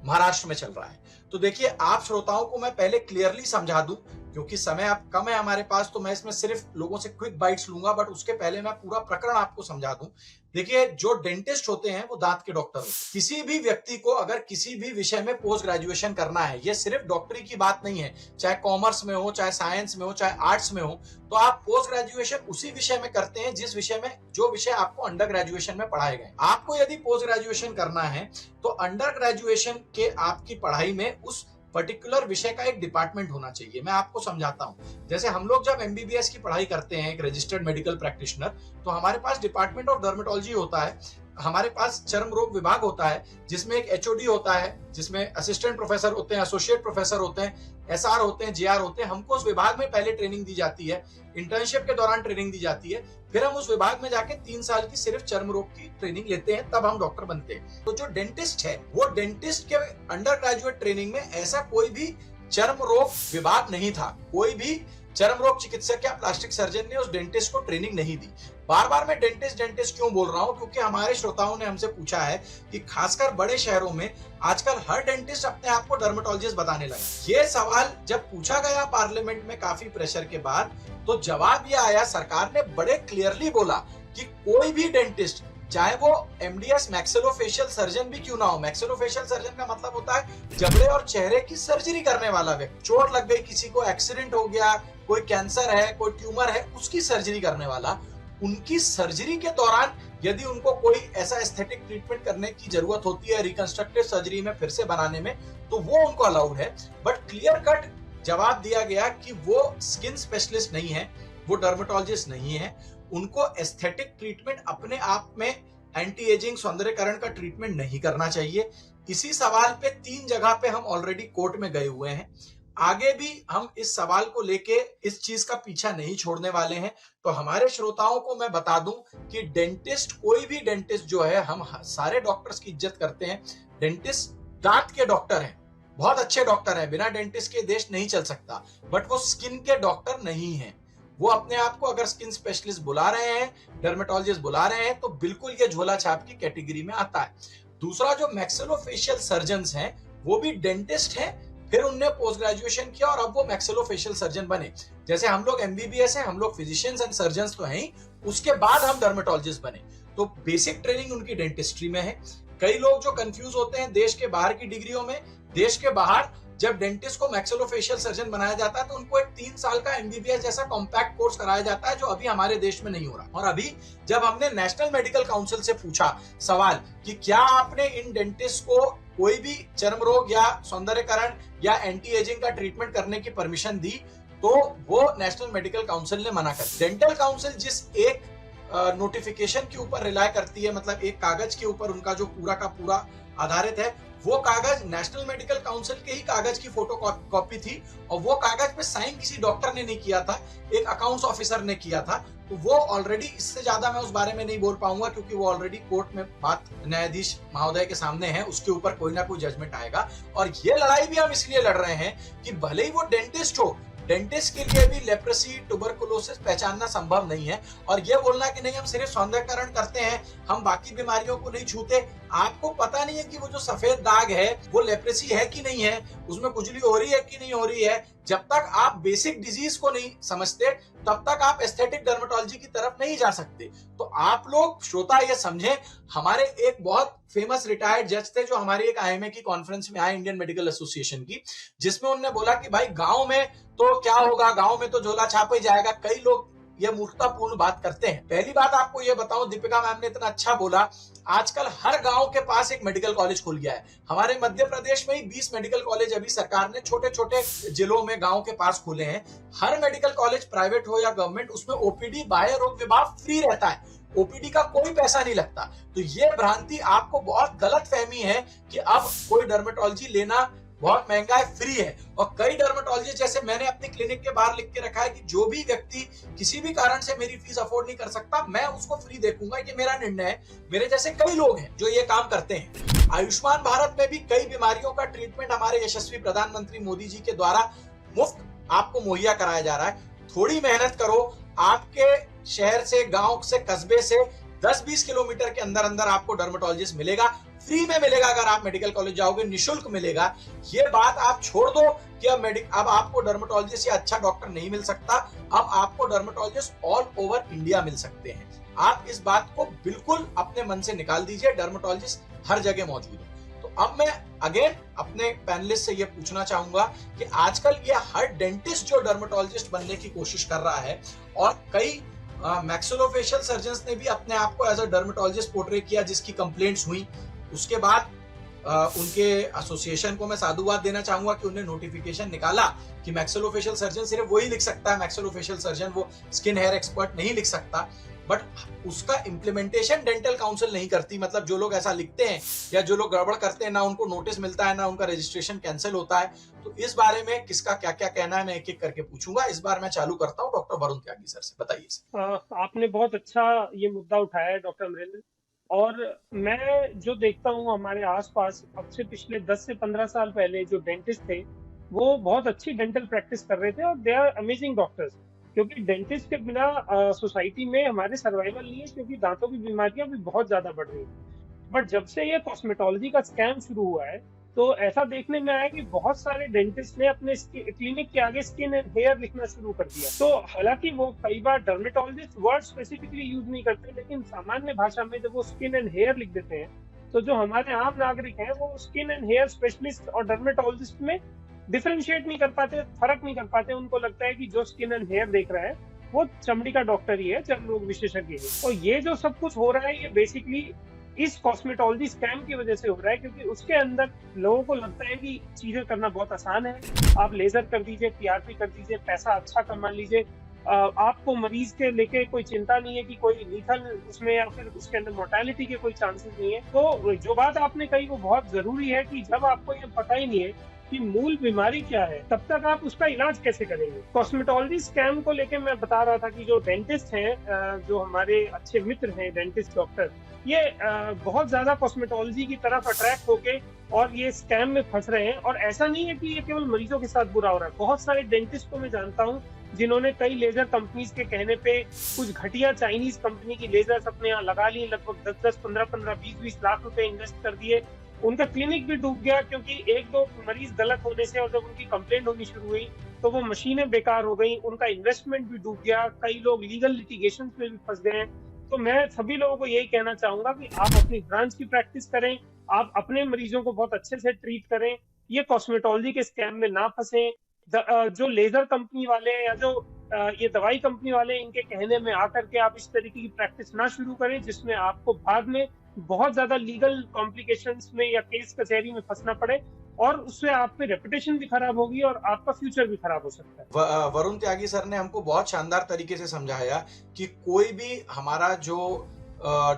महाराष्ट्र में चल रहा है। तो देखिए, आप श्रोताओं को मैं पहले क्लियरली समझा दूं, क्योंकि समय अब कम है हमारे पास, तो मैं इसमें सिर्फ लोगों से क्विक बाइट्स लूंगा, बट उसके पहले मैं पूरा प्रकरण आपको समझा दूं। देखिए, जो डेंटिस्ट होते हैं वो दांत के डॉक्टर होते हैं। किसी भी व्यक्ति को अगर किसी भी विषय में पोस्ट ग्रेजुएशन करना है, ये सिर्फ डॉक्टरी की बात नहीं है, चाहे कॉमर्स में हो, चाहे साइंस में हो, चाहे आर्ट्स में हो, तो आप पोस्ट ग्रेजुएशन उसी विषय में करते हैं जिस विषय में, जो विषय आपको अंडर ग्रेजुएशन में पढ़ाए गए। आपको यदि पोस्ट ग्रेजुएशन करना है तो अंडर ग्रेजुएशन के आपकी पढ़ाई में उस पर्टिकुलर विषय का एक डिपार्टमेंट होना चाहिए। मैं आपको समझाता हूं। जैसे हम लोग जब एमबीबीएस की पढ़ाई करते हैं, एक रजिस्टर्ड मेडिकल प्रैक्टिशनर, तो हमारे पास डिपार्टमेंट ऑफ डर्मेटोलॉजी होता है, हमारे पास चर्म रोग विभाग होता है, जिसमें एक एचओडी होता है, जिसमें असिस्टेंट प्रोफेसर होते हैं, एसोसिएट प्रोफेसर होते हैं, एसआर होते हैं, जेआर होते हैं। हमको उस विभाग में पहले ट्रेनिंग दी जाती है, इंटर्नशिप के दौरान ट्रेनिंग दी जाती है, फिर हम उस विभाग में जाके 3 साल की सिर्फ चर्म रोग की ट्रेनिंग लेते हैं, तब हम डॉक्टर बनते हैं। तो जो डेंटिस्ट है, वो डेंटिस्ट के अंडर ग्रेजुएट ट्रेनिंग में ऐसा कोई भी चर्म रोग विभाग नहीं था, कोई भी चर्म रोग चिकित्सक या प्लास्टिक सर्जन ने उस डेंटिस्ट को ट्रेनिंग नहीं दी। बार बार मैं डेंटिस्ट क्यों बोल रहा हूं, क्योंकि हमारे श्रोताओं ने हमसे पूछा है कि खासकर बड़े शहरों में आजकल हर डेंटिस्ट अपने आप को डर्मेटोलॉजिस्ट बताने लगा। ये सवाल जब पूछा गया पार्लियामेंट में काफी प्रेशर के बाद, तो जवाब ये आया, सरकार ने बड़े क्लियरली बोला कि कोई भी डेंटिस्ट, चाहे वो एमडीएस मैक्सिलोफेशियल सर्जन भी क्यों ना हो। मैक्सिलोफेशियल सर्जन का मतलब होता है जबड़े और चेहरे की सर्जरी करने वाला व्यक्ति। चोट लग गई, किसी को एक्सीडेंट हो गया, कोई कैंसर है, कोई ट्यूमर है, उसकी सर्जरी करने वाला, उनकी सर्जरी के दौरान यदि उनको कोई ऐसा एस्थेटिक ट्रीटमेंट करने की जरूरत होती है, रिकंस्ट्रक्टिव सर्जरी में फिर से बनाने में, तो वो उनको अलाउड है। बट क्लियर कट जवाब दिया गया कि वो स्किन स्पेशलिस्ट नहीं है, वो डर्मेटोलॉजिस्ट नहीं है, उनको एस्थेटिक ट्रीटमेंट अपने आप में एंटी एजिंग सौंदर्यकरण का ट्रीटमेंट नहीं करना चाहिए। इसी सवाल पे 3 जगह पे हम ऑलरेडी कोर्ट में गए हुए हैं। आगे भी हम इस सवाल को लेके इस चीज का पीछा नहीं छोड़ने वाले हैं। तो हमारे श्रोताओं को मैं बता दूं कि डेंटिस्ट, कोई भी डेंटिस्ट जो है, हम सारे डॉक्टर्स की इज्जत करते हैं। डेंटिस्ट दांत के डॉक्टर हैं, बहुत अच्छे डॉक्टर हैं, बिना डेंटिस्ट के देश नहीं चल सकता, बट वो स्किन के डॉक्टर नहीं है। वो अपने आप को अगर स्किन स्पेशलिस्ट बुला रहे हैं, डर्मेटोलॉजिस्ट बुला रहे हैं, तो बिल्कुल ये झोला छाप की कैटेगरी में आता है। दूसरा, जो मैक्सिलोफेशियल सर्जन्स हैं, वो भी डेंटिस्ट हैं, फिर उनने पोस्ट ग्रेजुएशन किया और अब वो मैक्सिलोफेशियल सर्जन बने। जैसे हम लोग एमबीबीएस हैं, हम लोग फिजिशियंस एंड सर्जन्स तो हैं ही, उसके बाद हम डर्मेटोलॉजिस्ट बने। तो बेसिक ट्रेनिंग उनकी डेंटिस्ट्री में है। कई लोग जो कंफ्यूज होते हैं देश के बाहर की डिग्रियों में, देश के बाहर जब डेंटिस्ट को मैक्सिलोफेशियल सर्जन बनाया जाता है तो उनको एक 3 साल का एमबीबीएस जैसा कॉम्पैक्ट कोर्स कराया जाता है, जो अभी हमारे देश में नहीं हो रहा। और अभी जब हमने नेशनल मेडिकल काउंसिल से पूछा सवाल कि क्या आपने इन डेंटिस्ट को कोई भी चर्म रोग या सौंदर्यकरण या एंटी एजिंग का ट्रीटमेंट करने की परमिशन दी, तो वो नेशनल मेडिकल काउंसिल ने मना कर। डेंटल काउंसिल जिस एक नोटिफिकेशन के ऊपर रिलाय करती है, मतलब एक कागज के ऊपर उनका जो पूरा का पूरा आधारित है, वो कागज नेशनल मेडिकल काउंसिल के ही कागज की फोटो कॉपी थी, और वो कागज पे साइन किसी डॉक्टर ने नहीं किया था, एक अकाउंट्स ऑफिसर ने किया था। तो वो ऑलरेडी, इससे ज्यादा मैं उस बारे में नहीं बोल पाऊंगा क्योंकि वो ऑलरेडी कोर्ट में बात न्यायाधीश महोदय के सामने है, उसके ऊपर कोई ना कोई जजमेंट आएगा। और ये लड़ाई भी हम इसलिए लड़ रहे हैं कि भले ही वो डेंटिस्ट हो, डेंटिस्ट के लिए भी लेप्रेसी, ट्यूबरकुलोसिस पहचानना संभव नहीं है। और ये बोलना कि नहीं हम सिर्फ सौंदर्यकरण करते हैं, हम बाकी बीमारियों को नहीं छूते, आपको पता नहीं है कि वो जो सफेद दाग है वो लेप्रेसी है कि नहीं है, उसमें खुजली हो रही है कि नहीं हो रही है। जब तक आप बेसिक डिजीज को नहीं समझते, तब तक आप एस्थेटिक डर्मेटोलॉजी की तरफ नहीं जा सकते। तो आप लोग श्रोता ये समझें, हमारे एक बहुत फेमस रिटायर्ड जज थे जो हमारी एक आईएमए की कॉन्फ्रेंस में आए, इंडियन मेडिकल एसोसिएशन की, जिसमें उन्होंने बोला कि भाई गांव में तो क्या होगा, गांव में तो झोला छाप ही जाएगा। कई लोग ये मूर्खतापूर्ण बात करते हैं। पहली बात आपको ये बताऊं, दीपिका मैम ने इतना अच्छा बोला, आजकल हर गांव के पास एक मेडिकल कॉलेज खुल गया है। हमारे मध्य प्रदेश में ही 20 मेडिकल कॉलेज अभी सरकार ने छोटे छोटे जिलों में, गांव के पास खुले हैं। हर मेडिकल कॉलेज, प्राइवेट हो या गवर्नमेंट, उसमें ओपीडी, बाह्य रोग विभाग फ्री रहता है, ओपीडी का कोई पैसा नहीं लगता। तो ये भ्रांति आपको बहुत गलत फहमी है कि अब कोई डर्मेटोलॉजी लेना बहुत महंगा है, फ्री है। और कई डर्मेटोलॉजिस्ट, जैसे मैंने अपने क्लिनिक के बाहर लिख के रखा है कि जो भी व्यक्ति किसी भी कारण से मेरी फीस अफोर्ड नहीं कर सकता, मैं उसको फ्री देखूंगा, ये मेरा निर्णय है। मेरे जैसे कई लोग हैं जो ये काम करते हैं। आयुष्मान भारत में भी कई बीमारियों का ट्रीटमेंट हमारे यशस्वी प्रधानमंत्री मोदी जी के द्वारा मुफ्त आपको मुहैया कराया जा रहा है। थोड़ी मेहनत करो, आपके शहर से, गांव से, कस्बे से 10-20 किलोमीटर के अंदर अंदर आपको डर्मेटोलॉजिस्ट मिलेगा, फ्री में मिलेगा अगर आप मेडिकल कॉलेज जाओगे, निशुल्क मिलेगा। ये बात आप छोड़ दो कि अब आपको डर्मेटोलॉजिस्ट या अच्छा डॉक्टर नहीं मिल सकता, अब आपको डर्मेटोलॉजिस्ट ऑल ओवर इंडिया मिल सकते हैं। आप इस बात को बिल्कुल अपने मन से निकाल दीजिए, डर्मेटोलॉजिस्ट हर जगह मौजूद है। तो अब मैं अगेन अपने पैनलिस्ट से ये पूछना चाहूंगा कि आजकल ये हर डेंटिस्ट जो डर्मेटोलॉजिस्ट बनने की कोशिश कर रहा है, और कई मैक्सिलोफेशियल सर्जन्स ने भी अपने आप को एज अ डर्मेटोलॉजिस्ट पोर्ट्रे किया जिसकी कंप्लेंट्स हुई, उसके बाद उनके एसोसिएशन को मैं साधुवाद देना चाहूंगा कि उन्हें नोटिफिकेशन निकाला कि मैक्सिलोफेशियल सर्जन सिर्फ वही लिख सकता है, मैक्सिलोफेशियल सर्जन, वो स्किन हेयर एक्सपर्ट नहीं लिख सकता। बट उसका इम्प्लीमेंटेशन डेंटल काउंसिल नहीं करती। मतलब जो लोग ऐसा लिखते हैं या जो लोग गड़बड़ करते हैं, ना उनको नोटिस मिलता है, ना उनका रजिस्ट्रेशन कैंसिल होता है। तो इस बारे में किसका क्या क्या कहना है मैं एक एक करके पूछूंगा। इस बार मैं चालू करता हूँ डॉक्टर वरुण त्यागी सर से, बताइए सर। आपने बहुत अच्छा ये मुद्दा उठाया है डॉक्टर अमरेंद्र। और मैं जो देखता हूँ हमारे आसपास, अब से पिछले 10 से 15 साल पहले जो डेंटिस्ट थे वो बहुत अच्छी डेंटल प्रैक्टिस कर रहे थे और दे आर अमेजिंग डॉक्टर्स। क्योंकि डेंटिस्ट के बिना सोसाइटी में हमारे सर्वाइवल नहीं है, क्योंकि दांतों की बीमारियां भी बहुत ज्यादा बढ़ रही हैं। बट जब से ये कॉस्मेटोलॉजी का स्कैम शुरू हुआ है तो ऐसा देखने में आया कि बहुत सारे डेंटिस्ट ने अपने क्लिनिक के आगे स्किन एंड हेयर लिखना शुरू कर दिया। तो हालांकि वो कई बार डर्मेटोलॉजिस्ट वर्ड स्पेसिफिकली यूज नहीं करते, लेकिन सामान्य भाषा में जब वो स्किन एंड हेयर लिख देते हैं तो जो हमारे आम नागरिक हैं वो स्किन एंड हेयर स्पेशलिस्ट और डर्मेटोलॉजिस्ट में डिफरेंशिएट नहीं कर पाते, फर्क नहीं कर पाते। उनको लगता है कि जो स्किन एंड हेयर देख रहा है वो चमड़ी का डॉक्टर ही है, चर्म रोग विशेषज्ञ है। और ये जो सब कुछ हो रहा है ये बेसिकली इस कॉस्मेटोलॉजी स्कैम की वजह से हो रहा है, क्योंकि उसके अंदर लोगों को लगता है कि चीजें करना बहुत आसान है। आप लेजर कर दीजिए, पीआरपी कर दीजिए, पैसा अच्छा कमा लीजिए, आपको मरीज के लेके कोई चिंता नहीं है कि कोई लीथल उसमें या फिर उसके अंदर मोर्टेलिटी के कोई चांसेस नहीं है। तो जो बात आपने कही वो बहुत जरूरी है कि जब आपको ये पता ही नहीं है कि मूल बीमारी क्या है, तब तक आप उसका इलाज कैसे करेंगे। कॉस्मेटोलॉजी स्कैम को लेके मैं बता रहा था कि जो डेंटिस्ट हैं, जो हमारे अच्छे मित्र हैं डेंटिस्ट डॉक्टर, ये बहुत ज्यादा कॉस्मेटोलॉजी की तरफ अट्रैक्ट होके और ये स्कैम में फंस रहे हैं। और ऐसा नहीं है कि ये केवल मरीजों के साथ बुरा हो रहा है। बहुत सारे डेंटिस्ट को मैं जानता हूँ जिन्होंने कई लेजर कंपनीज के कहने पे कुछ घटिया चाइनीज कंपनी की लेजर्स अपने यहाँ लगा ली, लगभग 10-10, 15-15, 20-20 लाख रुपए इन्वेस्ट कर दिए। उनका क्लिनिक भी डूब गया क्योंकि एक दो मरीज गलत होने से और जब उनकी कंप्लेंट होनी शुरू हुई तो वो मशीनें बेकार हो गई, उनका इन्वेस्टमेंट भी डूब गया, कई लोग लीगल लिटिगेशन में भी फंस गए हैं। तो मैं सभी लोगों को यही कहना चाहूंगा कि आप अपनी ब्रांच की प्रैक्टिस करें, आप अपने मरीजों को बहुत अच्छे से ट्रीट करें, ये कॉस्मेटोलॉजी के स्कैम में ना फंसे। जो लेजर कंपनी वाले या जो ये दवाई कंपनी वाले, इनके कहने में आकर के आप इस तरीके की प्रैक्टिस ना शुरू करें जिसमें आपको बाद में बहुत ज्यादा लीगल कॉम्प्लिकेशंस में या केस कचहरी में फंसना पड़े, और उससे आप पे रेपुटेशन भी खराब होगी और आपका फ्यूचर भी खराब हो सकता है। वरुण त्यागी सर ने हमको बहुत शानदार तरीके से समझाया कि कोई भी हमारा जो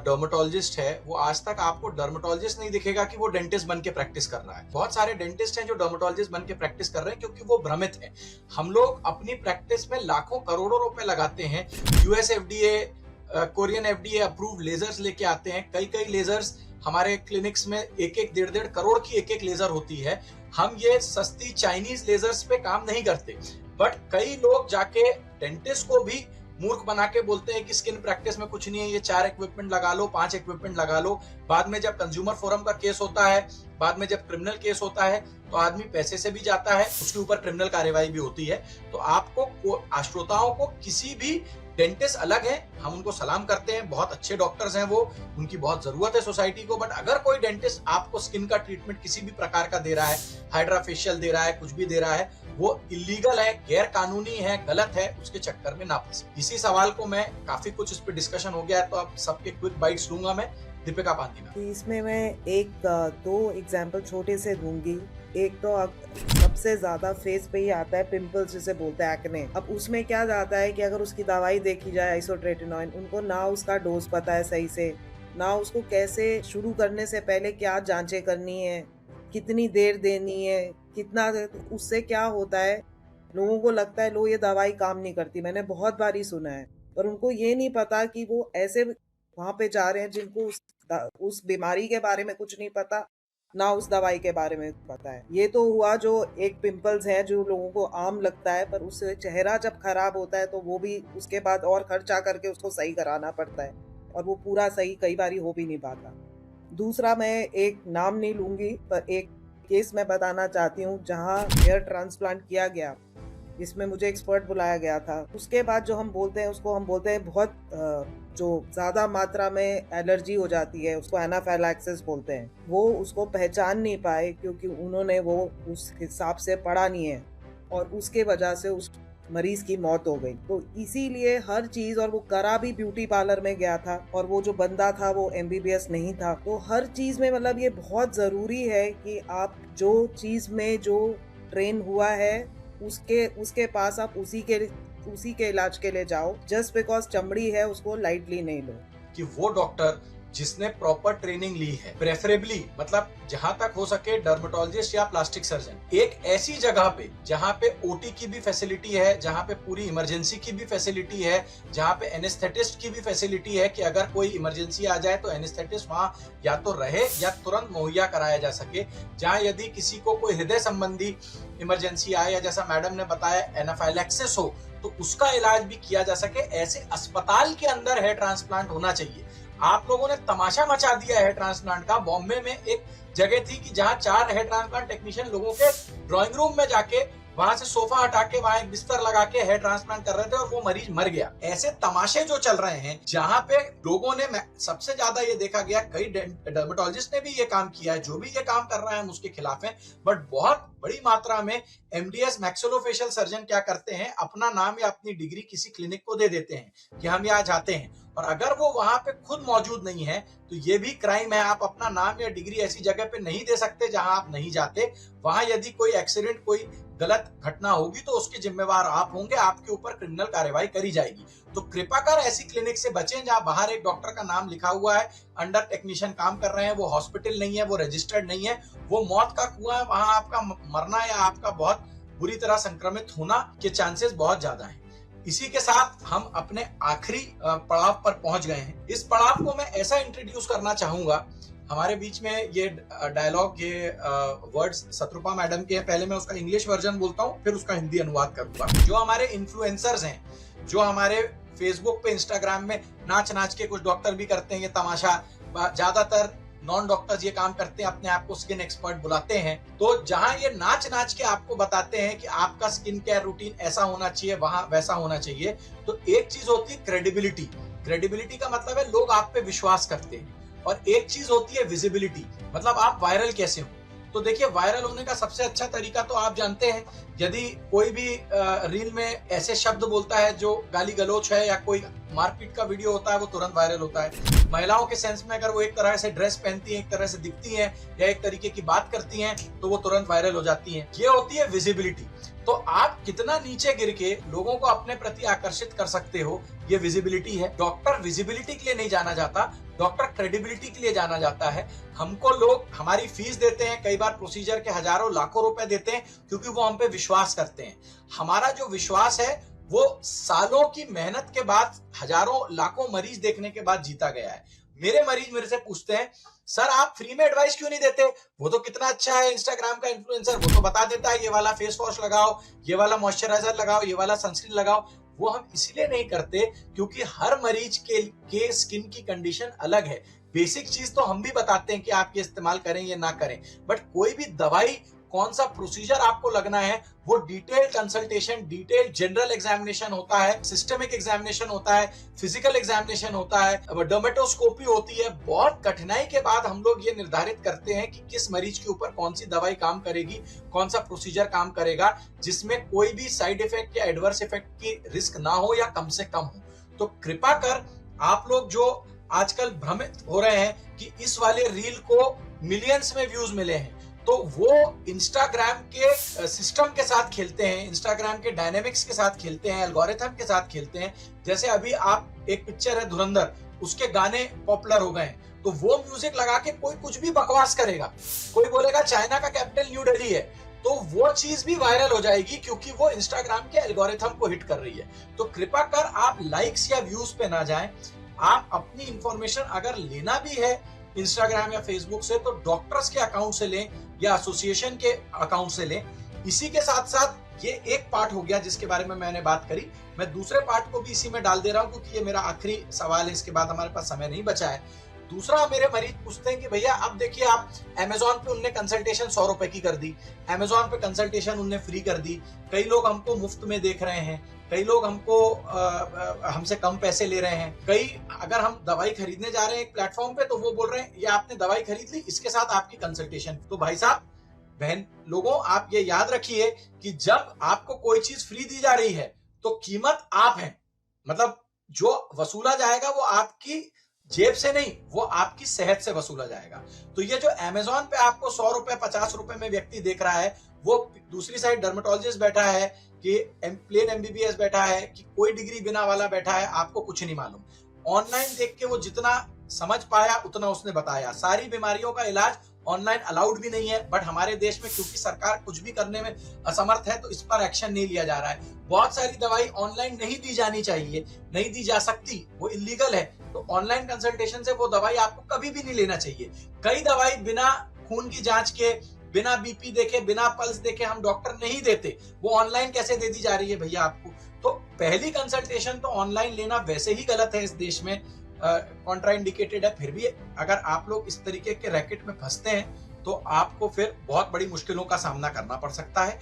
डर्मेटोलॉजिस्ट है वो आज तक आपको डर्मेटोलॉजिस्ट नहीं दिखेगा कि वो डेंटिस्ट बन के प्रैक्टिस कर रहा है। बहुत सारे डेंटिस्ट हैं जो डर्मेटोलॉजिस्ट बन के प्रैक्टिस कर रहे हैं क्योंकि वो भ्रमित हैं। हम लोग अपनी प्रैक्टिस में लाखों करोड़ों रुपए लगाते हैं, US FDA, Korean FDA approved lasers लेके आते हैं। कई लेजर्स हमारे क्लिनिक्स में 1-1, 1.5 करोड़ की एक लेजर होती है। हम ये सस्ती चाइनीज लेजर्स पे काम नहीं करते। बट कई लोग जाके डेंटिस्ट को भी मूर्ख बना के बोलते हैं कि स्किन प्रैक्टिस में कुछ नहीं है, ये 4 इक्विपमेंट लगा लो, 5 इक्विपमेंट लगा लो। बाद में जब कंज्यूमर फोरम का केस होता है, बाद में जब क्रिमिनल केस होता है तो आदमी पैसे से भी जाता है, उसके ऊपर क्रिमिनल कार्यवाही भी होती है। तो आपको श्रोताओं को किसी भी डेंटिस्ट अलग है, हम उनको सलाम करते हैं, बहुत अच्छे डॉक्टर्स हैं वो, उनकी बहुत जरूरत है सोसाइटी को। बट अगर कोई डेंटिस्ट आपको स्किन का ट्रीटमेंट किसी भी प्रकार का दे रहा है, हाइड्रा फेशियल दे रहा है, कुछ भी दे रहा है, वो इलीगल है, गैर कानूनी है, गलत है, उसके चक्कर में ना फंसे। इसी सवाल को मैं, काफी कुछ इस पे डिस्कशन हो गया है तो अब सबके क्विक बाइट्स लूंगा मैं। दीपिका पांती में इसमें मैं एक दो एग्जाम्पल छोटे से दूंगी। एक तो सबसे ज्यादा फेस पे ही आता है पिंपल्स, जिसे बोलते हैं एक्ने। अब उसमें क्या जाता है कि अगर उसकी दवाई देखी जाए आइसोट्रेटिनोइन, उनको ना उसका डोज पता है सही से, ना उसको कैसे शुरू करने से पहले क्या जांचें करनी है, कितनी देर देनी है, कितना। उससे क्या होता है, लोगों को लगता है लो ये दवाई काम नहीं करती। मैंने बहुत बार ही सुना है, पर उनको ये नहीं पता कि वो ऐसे वहां पे जा रहे हैं जिनको उस बीमारी के बारे में कुछ नहीं पता, ना उस दवाई के बारे में पता है। ये तो हुआ जो एक पिंपल्स है जो लोगों को आम लगता है, पर उससे चेहरा जब खराब होता है तो वो भी उसके बाद और खर्चा करके उसको सही कराना पड़ता है, और वो पूरा सही कई बार हो भी नहीं पाता। दूसरा, मैं एक नाम नहीं लूँगी, पर एक केस मैं बताना चाहती हूँ जहाँ हेयर ट्रांसप्लांट किया गया, जिसमें मुझे एक्सपर्ट बुलाया गया था। उसके बाद जो हम बोलते हैं उसको हम बोलते हैं बहुत जो ज़्यादा मात्रा में एलर्जी हो जाती है, उसको एनाफाइलैक्सिस बोलते हैं। वो उसको पहचान नहीं पाए क्योंकि उन्होंने वो उस हिसाब से पढ़ा नहीं है और उसके वजह से उस मरीज की मौत हो गई। तो इसीलिए हर चीज, और वो करा भी ब्यूटी पार्लर में गया था और वो जो बंदा था वो एमबीबीएस नहीं था। तो हर चीज में मतलब ये बहुत जरूरी है कि आप जो चीज में जो ट्रेन हुआ है उसके पास आप उसी के इलाज के लिए जाओ। जस्ट बिकॉज चमड़ी है उसको लाइटली नहीं लो। कि वो डॉक्टर जिसने प्रॉपर ट्रेनिंग ली है, प्रेफरेबली मतलब जहां तक हो सके डर्मेटोलॉजिस्ट या प्लास्टिक सर्जन, एक ऐसी जगह पे जहां पे ओटी की भी फैसिलिटी है, जहां पे पूरी इमरजेंसी की भी फैसिलिटी है, जहां पे एनेस्थेटिस्ट की भी फैसिलिटी है कि अगर कोई इमरजेंसी आ जाए तो एनेस्थेटिस्ट वहां या तो रहे या तुरंत मुहैया कराया जा सके। जहां यदि किसी को कोई हृदय संबंधी इमरजेंसी आए या जैसा मैडम ने बताया एनाफाइलैक्सिस हो तो उसका इलाज भी किया जा सके, ऐसे अस्पताल के अंदर हेयर ट्रांसप्लांट होना चाहिए। आप लोगों ने तमाशा मचा दिया है ट्रांसप्लांट का। बॉम्बे में एक जगह थी कि जहां 4 हेयर ट्रांसप्लांट टेक्नीशियन लोगों के ड्राइंग रूम में जाके वहां से सोफा हटा के वहां एक बिस्तर लगा के हेयर ट्रांसप्लांट कर रहे थे और वो मरीज मर गया। ऐसे तमाशे जो चल रहे हैं जहां पे लोगों ने, सबसे ज्यादा ये देखा गया, कई डर्मेटोलॉजिस्ट ने भी ये काम किया है, जो भी ये काम कर रहा है हम उसके खिलाफ हैं, बट बहुत बड़ी मात्रा में एमडीएस मैक्सिलोफेशियल सर्जन क्या करते हैं, अपना नाम या अपनी डिग्री किसी क्लिनिक को दे देते हैं कि हम यहाँ जाते हैं, और अगर वो वहां पे खुद मौजूद नहीं है तो ये भी क्राइम है। आप अपना नाम या डिग्री ऐसी जगह पे नहीं दे सकते जहां आप नहीं जाते। वहां यदि कोई एक्सीडेंट, कोई गलत घटना होगी तो उसके जिम्मेवार आप होंगे, आपके ऊपर क्रिमिनल कार्रवाई करी जाएगी। तो कृपा कर ऐसी क्लिनिक से बचें जहां बाहर एक डॉक्टर का नाम लिखा हुआ है, अंडर टेक्नीशियन काम कर रहे हैं, वो हॉस्पिटल नहीं है, वो रजिस्टर्ड नहीं है, वो मौत का कुआं है। वहां आपका मरना या आपका बहुत बुरी तरह संक्रमित होना के चांसेस बहुत ज्यादा हैं। इसी के साथ हम अपने आखिरी पड़ाव पर पहुंच गए हैं। इस पड़ाव को मैं ऐसा इंट्रोड्यूस करना चाहूंगा, हमारे बीच में ये डायलॉग, ये वर्ड्स शत्रुपा मैडम के हैं। पहले मैं उसका इंग्लिश वर्जन बोलता हूँ, फिर उसका हिंदी अनुवाद करूंगा। जो हमारे इन्फ्लुएंसर्स हैं, जो हमारे फेसबुक पे, इंस्टाग्राम में नाच नाच के, कुछ डॉक्टर भी करते हैं ये तमाशा, ज्यादातर नॉन डॉक्टर्स ये काम करते हैं, अपने आप को स्किन एक्सपर्ट बुलाते हैं। तो जहां ये नाच नाच के आपको बताते हैं कि आपका स्किन केयर रूटीन ऐसा होना चाहिए, वहां वैसा होना चाहिए, तो एक चीज होती है क्रेडिबिलिटी। क्रेडिबिलिटी का मतलब है लोग आप पे विश्वास करते हैं, और एक चीज होती है विजिबिलिटी, मतलब आप वायरल कैसे हो। तो देखिए, वायरल होने का सबसे अच्छा तरीका तो आप जानते हैं, यदि कोई भी रील में ऐसे शब्द बोलता है जो गाली गलौच है या कोई मारपीट का वीडियो होता है, वो तुरंत वायरल होता है। महिलाओं के सेंस में अगर वो एक तरह से ड्रेस पहनती हैं, एक तरह से दिखती हैं या एक तरीके की बात करती हैं, तो वो तुरंत वायरल हो जाती हैं। ये होती है विजिबिलिटी। तो आप कितना नीचे गिर के लोगों को अपने प्रति आकर्षित कर सकते हो, ये विजिबिलिटी है। डॉक्टर विजिबिलिटी के लिए नहीं जाना जाता, डॉक्टर क्रेडिबिलिटी के लिए जाना जाता है। हमको लोग हमारी फीस देते हैं, कई बार प्रोसीजर के हजारों लाखों रुपए देते हैं, क्योंकि वो हम पे विश्वास करते हैं। हमारा जो विश्वास है वो सालों की मेहनत के बाद, हजारों लाखों मरीज देखने के बाद जीता गया है। मेरे मरीज मेरे से पूछते हैं, सर आप फ्री में एडवाइस क्यों नहीं देते? वो तो कितना अच्छा है इंस्टाग्राम का इन्फ्लुएंसर, वो तो बता देता है ये वाला फेस वॉश लगाओ, ये वाला मॉइस्चराइजर लगाओ, ये वाला सनस्क्रीन लगाओ। वो हम इसलिए नहीं करते क्योंकि हर मरीज के स्किन की कंडीशन अलग है। बेसिक चीज तो हम भी बताते हैं कि आप ये इस्तेमाल करें या ना करें, बट कोई भी दवाई, कौन सा प्रोसीजर आपको लगना है, वो detail consultation, detail general examination होता है, सिस्टमिक एग्जामिनेशन होता है, फिजिकल एग्जामिनेशन होता है, डर्मेटोस्कोपी होती है। बहुत कठिनाई के बाद हम लोग ये निर्धारित करते हैं कि किस मरीज के ऊपर कौन सी दवाई काम करेगी, कौन सा प्रोसीजर काम करेगा, जिसमें कोई भी साइड इफेक्ट या एडवर्स इफेक्ट की रिस्क ना हो या कम से कम हो। तो कृपा कर आप लोग जो आजकल भ्रमित हो रहे हैं कि इस वाले रील को मिलियंस में व्यूज मिले हैं, तो वो इंस्टाग्राम के सिस्टम के साथ खेलते हैं, इंस्टाग्राम के डायनेमिक्स के साथ खेलते हैं, एल्गोरिथम के साथ खेलते हैं। जैसे अभी आप, एक पिक्चर है धुरंधर, उसके गाने पॉपुलर हो गए, तो वो म्यूजिक लगा के कोई कुछ भी बकवास करेगा, कोई बोलेगा चाइना का कैपिटल न्यू दिल्ली है, तो वो चीज भी वायरल हो जाएगी, क्योंकि वो इंस्टाग्राम के एल्गोरिथम को हिट कर रही है। तो कृपा कर आप लाइक्स या व्यूज पे ना जाएं। आप अपनी इंफॉर्मेशन अगर लेना भी है इंस्टाग्राम या फेसबुक से, तो डॉक्टर्स के अकाउंट से लें या एसोसिएशन के अकाउंट से लें। इसी के साथ साथ ये एक पार्ट हो गया जिसके बारे में मैंने बात करी, मैं दूसरे पार्ट को भी इसी में डाल दे रहा हूं, क्योंकि ये मेरा आखिरी सवाल है, इसके बाद हमारे पास समय नहीं बचा है। दूसरा मेरे मरीज पूछते हैं कि भैया अब देखिए आप अमेजोन पे उनने कंसल्टेशन 100 रुपए की कर दी, अमेजोन पे कंसल्टेशन उनने फ्री कर दी, कई लोग हमको मुफ्त में देख रहे हैं, कई लोग हमको हमसे कम पैसे ले रहे हैं, कई अगर हम दवाई खरीदने जा रहे हैं एक प्लेटफॉर्म पे तो वो बोल रहे हैं ये आपने दवाई खरीद ली, इसके साथ आपकी कंसल्टेशन। तो भाई साहब बहन लोगों, आप ये याद रखिए कि जब आपको कोई चीज फ्री दी जा रही है तो कीमत आप हैं, मतलब जो वसूला जाएगा वो आपकी जेब से नहीं, वो आपकी सेहत से वसूला जाएगा। तो ये जो अमेजोन पे आपको 100 रुपए 50 रुपए में व्यक्ति देख रहा है, वो दूसरी साइड डर्मेटोलॉजिस्ट बैठा है कि प्लेन एमबीबीएस बैठा है कि कोई डिग्री बिना वाला बैठा है, आपको कुछ नहीं मालूम। ऑनलाइन देख के वो जितना समझ पाया उतना उसने बताया। सारी बीमारियों का इलाज ऑनलाइन अलाउड भी नहीं है, बट हमारे देश में क्योंकि सरकार कुछ भी करने में असमर्थ है तो इस पर एक्शन नहीं लिया जा रहा है। बहुत सारी दवाई ऑनलाइन नहीं दी जानी चाहिए, नहीं दी जा सकती, वो इलीगल है। तो ऑनलाइन कंसल्टेशन से वो दवाई आपको कभी भी नहीं लेना चाहिए। कई दवाई बिना खून की जांच के, बिना बीपी देखे, बिना पल्स देखे हम डॉक्टर नहीं देते, वो ऑनलाइन कैसे दे दी जा रही है भैया आपको। तो पहली कंसल्टेशन तो ऑनलाइन लेना वैसे ही गलत है, इस देश में कॉन्ट्रा इंडिकेटेड है। फिर भी अगर आप लोग इस तरीके के रैकेट में फंसते हैं तो आपको फिर बहुत बड़ी मुश्किलों का सामना करना पड़ सकता है।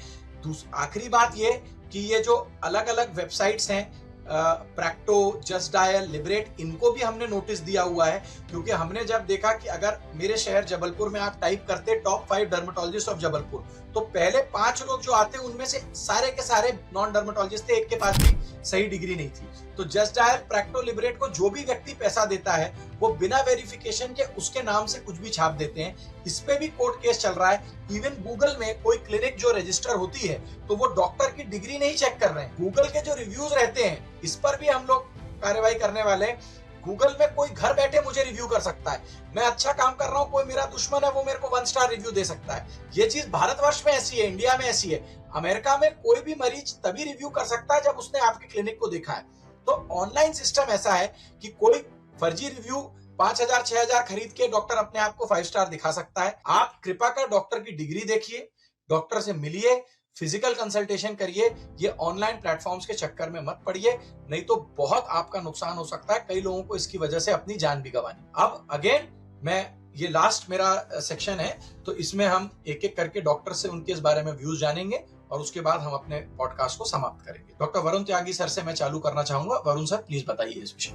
आखिरी बात ये कि ये जो अलग अलग वेबसाइट्स हैं, प्रैक्टो, जस्ट डायल, लिबरेट, इनको भी हमने नोटिस दिया हुआ है, क्योंकि हमने जब देखा कि अगर मेरे शहर जबलपुर में आप टाइप करते टॉप 5 डर्मेटोलॉजिस्ट ऑफ जबलपुर, तो पहले 5 लोग जो आते उनमें से सारे के सारे नॉन डर्मेटोलॉजिस्ट थे, एक के पास भी सही डिग्री नहीं थी। तो जस्ट डायल, प्रैक्टो, लिबरेट को जो भी व्यक्ति पैसा देता है वो बिना वेरिफिकेशन के उसके नाम से कुछ भी छाप देते हैं। इस पे भी कोर्ट केस चल रहा है। इवन गूगल में कोई क्लिनिक जो रजिस्टर होती है तो वो डॉक्टर की डिग्री नहीं चेक कर रहे हैं, गूगल के जो रिव्यूज रहते हैं इस पर भी हम लोग कार्रवाई करने वाले हैं। गूगल में कोई घर बैठे मुझे रिव्यू कर सकता है, मैं अच्छा काम कर रहा हूं, कोई मेरा दुश्मन है वो मेरे को 1 स्टार रिव्यू दे सकता है। ये चीज भारतवर्ष में ऐसी है, इंडिया में ऐसी है। अमेरिका में कोई भी मरीज तभी रिव्यू कर सकता है जब उसने आपके क्लिनिक को देखा है। तो ऑनलाइन सिस्टम ऐसा है कि कोई फर्जी रिव्यू 5,000 6,000 खरीद के डॉक्टर अपने आप को 5 स्टार दिखा सकता है। आप कृपा कर डॉक्टर की डिग्री देखिए, डॉक्टर से मिलिए, फिजिकल कंसल्टेशन करिए, ये ऑनलाइन प्लेटफॉर्म्स के चक्कर में मत पड़िए, नहीं तो बहुत आपका नुकसान हो सकता है। कई लोगों को इसकी वजह से अपनी जान भी गंवानी। अब अगेन मैं ये लास्ट मेरा सेक्शन है, तो इसमें हम एक एक करके डॉक्टर से उनके इस बारे में व्यूज जानेंगे और उसके बाद हम अपने पॉडकास्ट को समाप्त करेंगे। डॉक्टर वरुण त्यागी सर से मैं चालू करना चाहूंगा। वरुण सर प्लीज बताइए इस विषय।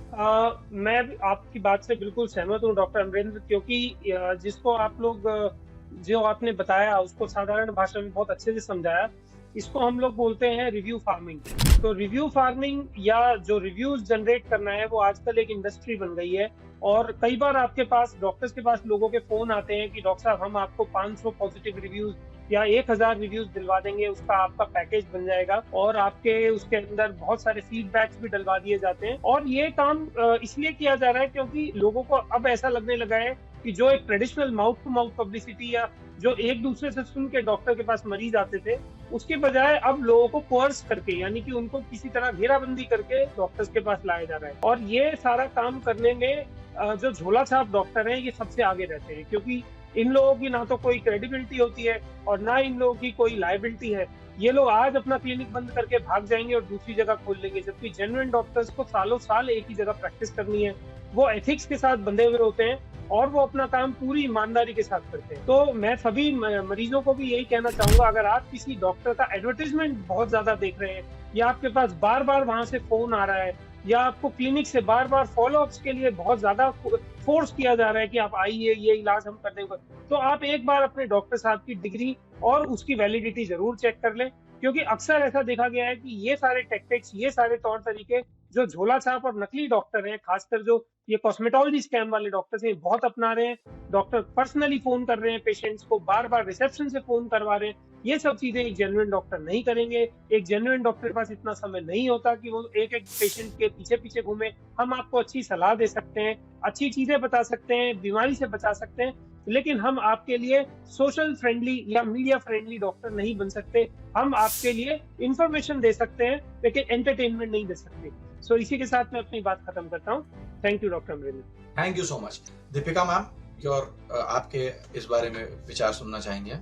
मैं आपकी बात से बिल्कुल सहमत हूँ डॉक्टर अमरेंद्र, क्योंकि जिसको आप लोग जो आपने बताया उसको साधारण भाषा में बहुत अच्छे से समझाया। इसको हम लोग बोलते हैं रिव्यू फार्मिंग। तो रिव्यू फार्मिंग या जो रिव्यूज जनरेट करना है वो आजकल एक इंडस्ट्री बन गई है। और कई बार आपके पास डॉक्टर्स के पास लोगों के फोन आते हैं कि डॉक्टर साहब हम आपको 500 पॉजिटिव रिव्यूज या 1000 रिव्यूज दिलवा देंगे, उसका आपका पैकेज बन जाएगा और आपके उसके अंदर बहुत सारे फीडबैक्स भी डलवा दिए जाते हैं। और ये काम इसलिए किया जा रहा है क्योंकि लोगों को अब ऐसा लगने लगा है कि जो एक traditional mouth to mouth publicity या जो एक दूसरे से सुन के डॉक्टर के पास मरीज आते थे, उसके बजाय अब लोगों को कोर्स करके, यानी कि उनको किसी तरह घेराबंदी करके डॉक्टर्स के पास लाया जा रहा है। और ये सारा काम करने में जो झोला छाप डॉक्टर हैं ये सबसे आगे रहते हैं, क्योंकि इन लोगों की ना तो कोई क्रेडिबिलिटी होती है और ना इन लोगों की कोई लायबिलिटी है। ये लोग आज अपना क्लिनिक बंद करके भाग जाएंगे और दूसरी जगह खोल लेंगे, जबकि जेन्युइन डॉक्टर्स को सालों साल एक ही जगह प्रैक्टिस करनी है। वो एथिक्स के साथ बंधे हुए होते हैं और वो अपना काम पूरी ईमानदारी के साथ करते हैं। तो मैं सभी मरीजों को भी यही कहना चाहूंगा, अगर आप किसी डॉक्टर का एडवर्टाइजमेंट बहुत ज्यादा देख रहे हैं या आपके पास बार बार वहां से फोन आ रहा है या आपको क्लिनिक से बार बार फॉलोअप्स के लिए बहुत ज्यादा फोर्स किया जा रहा है कि आप आइए, ये इलाज हम कर देंगे, तो आप एक बार अपने डॉक्टर साहब की डिग्री और उसकी वैलिडिटी जरूर चेक कर लें। क्योंकि अक्सर ऐसा देखा गया है कि ये सारे टेक्टिक्स, ये सारे तौर तरीके जो झोला छाप और नकली डॉक्टर हैं, खासकर जो ये कॉस्मेटोलॉजी स्कैम वाले डॉक्टर्स हैं, बहुत अपना रहे हैं। डॉक्टर पर्सनली फोन कर रहे हैं पेशेंट्स को, बार बार रिसेप्शन से फोन करवा रहे हैं। ये सब चीजें एक जेन्युइन डॉक्टर नहीं करेंगे। एक जेन्युइन डॉक्टर के पास इतना समय नहीं होता कि वो एक एक पेशेंट के पीछे पीछे घूमे। हम आपको अच्छी सलाह दे सकते हैं, अच्छी चीजें बता सकते हैं, बीमारी से बचा सकते हैं, लेकिन हम आपके लिए सोशल फ्रेंडली या मीडिया फ्रेंडली डॉक्टर नहीं बन सकते। हम आपके लिए इंफॉर्मेशन दे सकते हैं लेकिन एंटरटेनमेंट नहीं दे सकते। सो इसी के साथ मैं अपनी बात खत्म करता हूँ। Thank you doctor Amrendra. Thank you so much. Deepika ma'am, और आपके इस बारे में विचार सुनना चाहेंगे।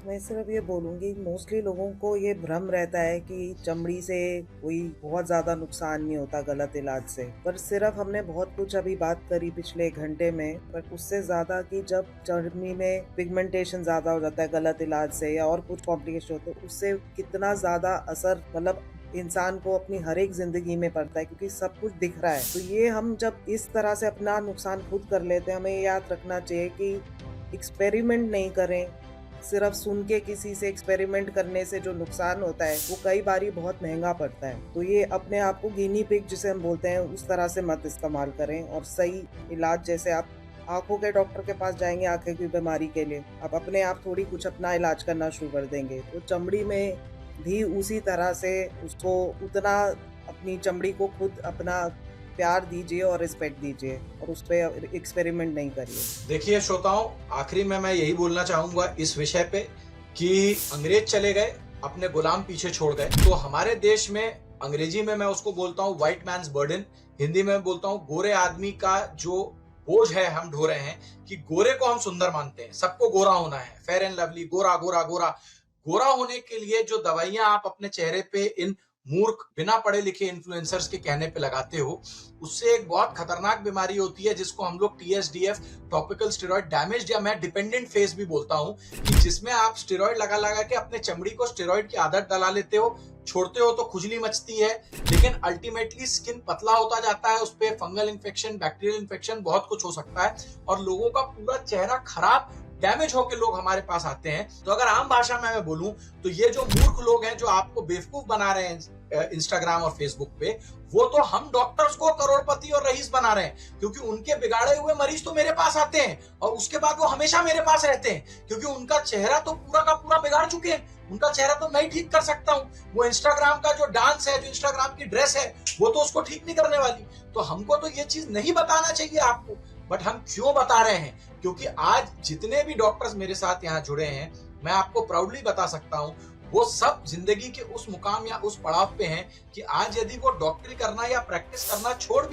मैं सिर्फ ये बोलूँगी, मोस्टली लोगों को ये भ्रम रहता है कि चमड़ी से कोई बहुत ज़्यादा नुकसान नहीं होता गलत इलाज से। पर सिर्फ हमने बहुत कुछ अभी बात करी पिछले 1 घंटे में, पर उससे ज़्यादा कि जब चमड़ी में पिगमेंटेशन ज़्यादा हो जाता है गलत इलाज से या और कुछ कॉम्प्लिकेशन होते हैं, उससे कितना ज़्यादा असर मतलब इंसान को अपनी हर एक जिंदगी में पड़ता है, क्योंकि सब कुछ दिख रहा है। तो ये हम जब इस तरह से अपना नुकसान खुद कर लेते हैं, हमें ये याद रखना चाहिए कि एक्सपेरिमेंट नहीं करें। सिर्फ सुन के किसी से एक्सपेरिमेंट करने से जो नुकसान होता है वो कई बारी बहुत महंगा पड़ता है। तो ये अपने आप को गिनी पिग जिसे हम बोलते हैं उस तरह से मत इस्तेमाल करें, और सही इलाज जैसे आप आंखों के डॉक्टर के पास जाएंगे आंखें की बीमारी के लिए, आप अपने आप थोड़ी कुछ अपना इलाज करना शुरू कर देंगे। तो चमड़ी में भी उसी तरह से उसको उतना अपनी चमड़ी को खुद अपना प्यार दीजिए और रिस्पेक्ट दीजिए, और उस पर एक्सपेरिमेंट नहीं करिए। देखिए श्रोताओं, आखिरी में मैं यही बोलना चाहूंगा इस विषय पे कि अंग्रेज चले गए, अपने गुलाम पीछे छोड़ गए। तो हमारे देश में अंग्रेजी में मैं उसको बोलता हूँ व्हाइट मैन्स बर्डन, हिंदी में बोलता हूँ गोरे आदमी का जो बोझ है हम ढो रहे हैं कि गोरे को हम सुंदर मानते हैं, सबको गोरा होना है, fair and lovely, Gora Gora Gora. गोरा होने के लिए जो दवाइयां आप अपने चेहरे पे इन मूर्ख बिना पढ़े लिखे इन्फ्लुएंसर्स के कहने पे लगाते हो, उससे एक बहुत खतरनाक बीमारी होती है जिसको हम लोग TSDF, टॉपिकल स्टेरॉइड डैमेज, या मैं डिपेंडेंट फेस भी बोलता हूं, कि जिसमें आप स्टेरॉइड लगा लगा के अपने चमड़ी को स्टेरॉइड की आदत डला लेते हो, छोड़ते हो तो खुजली मचती है, लेकिन अल्टीमेटली स्किन पतला होता जाता है, उस पर फंगल इन्फेक्शन, बैक्टीरियल इन्फेक्शन, बहुत कुछ हो सकता है, और लोगों का पूरा चेहरा खराब डैमेज होकर लोग हमारे पास आते हैं। तो अगर आम भाषा में मैं बोलूं तो ये जो मूर्ख लोग हैं जो आपको बेवकूफ बना रहे हैं इंस्टाग्राम और फेसबुक पे, वो तो हम डॉक्टर्स को करोड़पति और रईस बना रहे हैं, क्योंकि उनके बिगाड़े हुए मरीज तो मेरे पास आते हैं और उसके बाद वो हमेशा मेरे पास रहते हैं, क्योंकि उनका चेहरा तो पूरा का पूरा बिगाड़ चुके हैं। उनका चेहरा तो मैं ही ठीक कर सकता हूँ, वो इंस्टाग्राम का जो डांस है, जो इंस्टाग्राम की ड्रेस है, वो तो उसको ठीक नहीं करने वाली। तो हमको तो ये चीज नहीं बताना चाहिए आपको, बट हम क्यों बता रहे हैं? क्योंकि आज जितने भी डॉक्टर्स मेरे साथ यहाँ जुड़े हैं, मैं आपको प्राउडली बता सकता हूँ, वो सब जिंदगी के उस मुकाम या उस पड़ाव पे हैं कि आज यदि वो डॉक्टरी करना या प्रैक्टिस करना छोड़ भी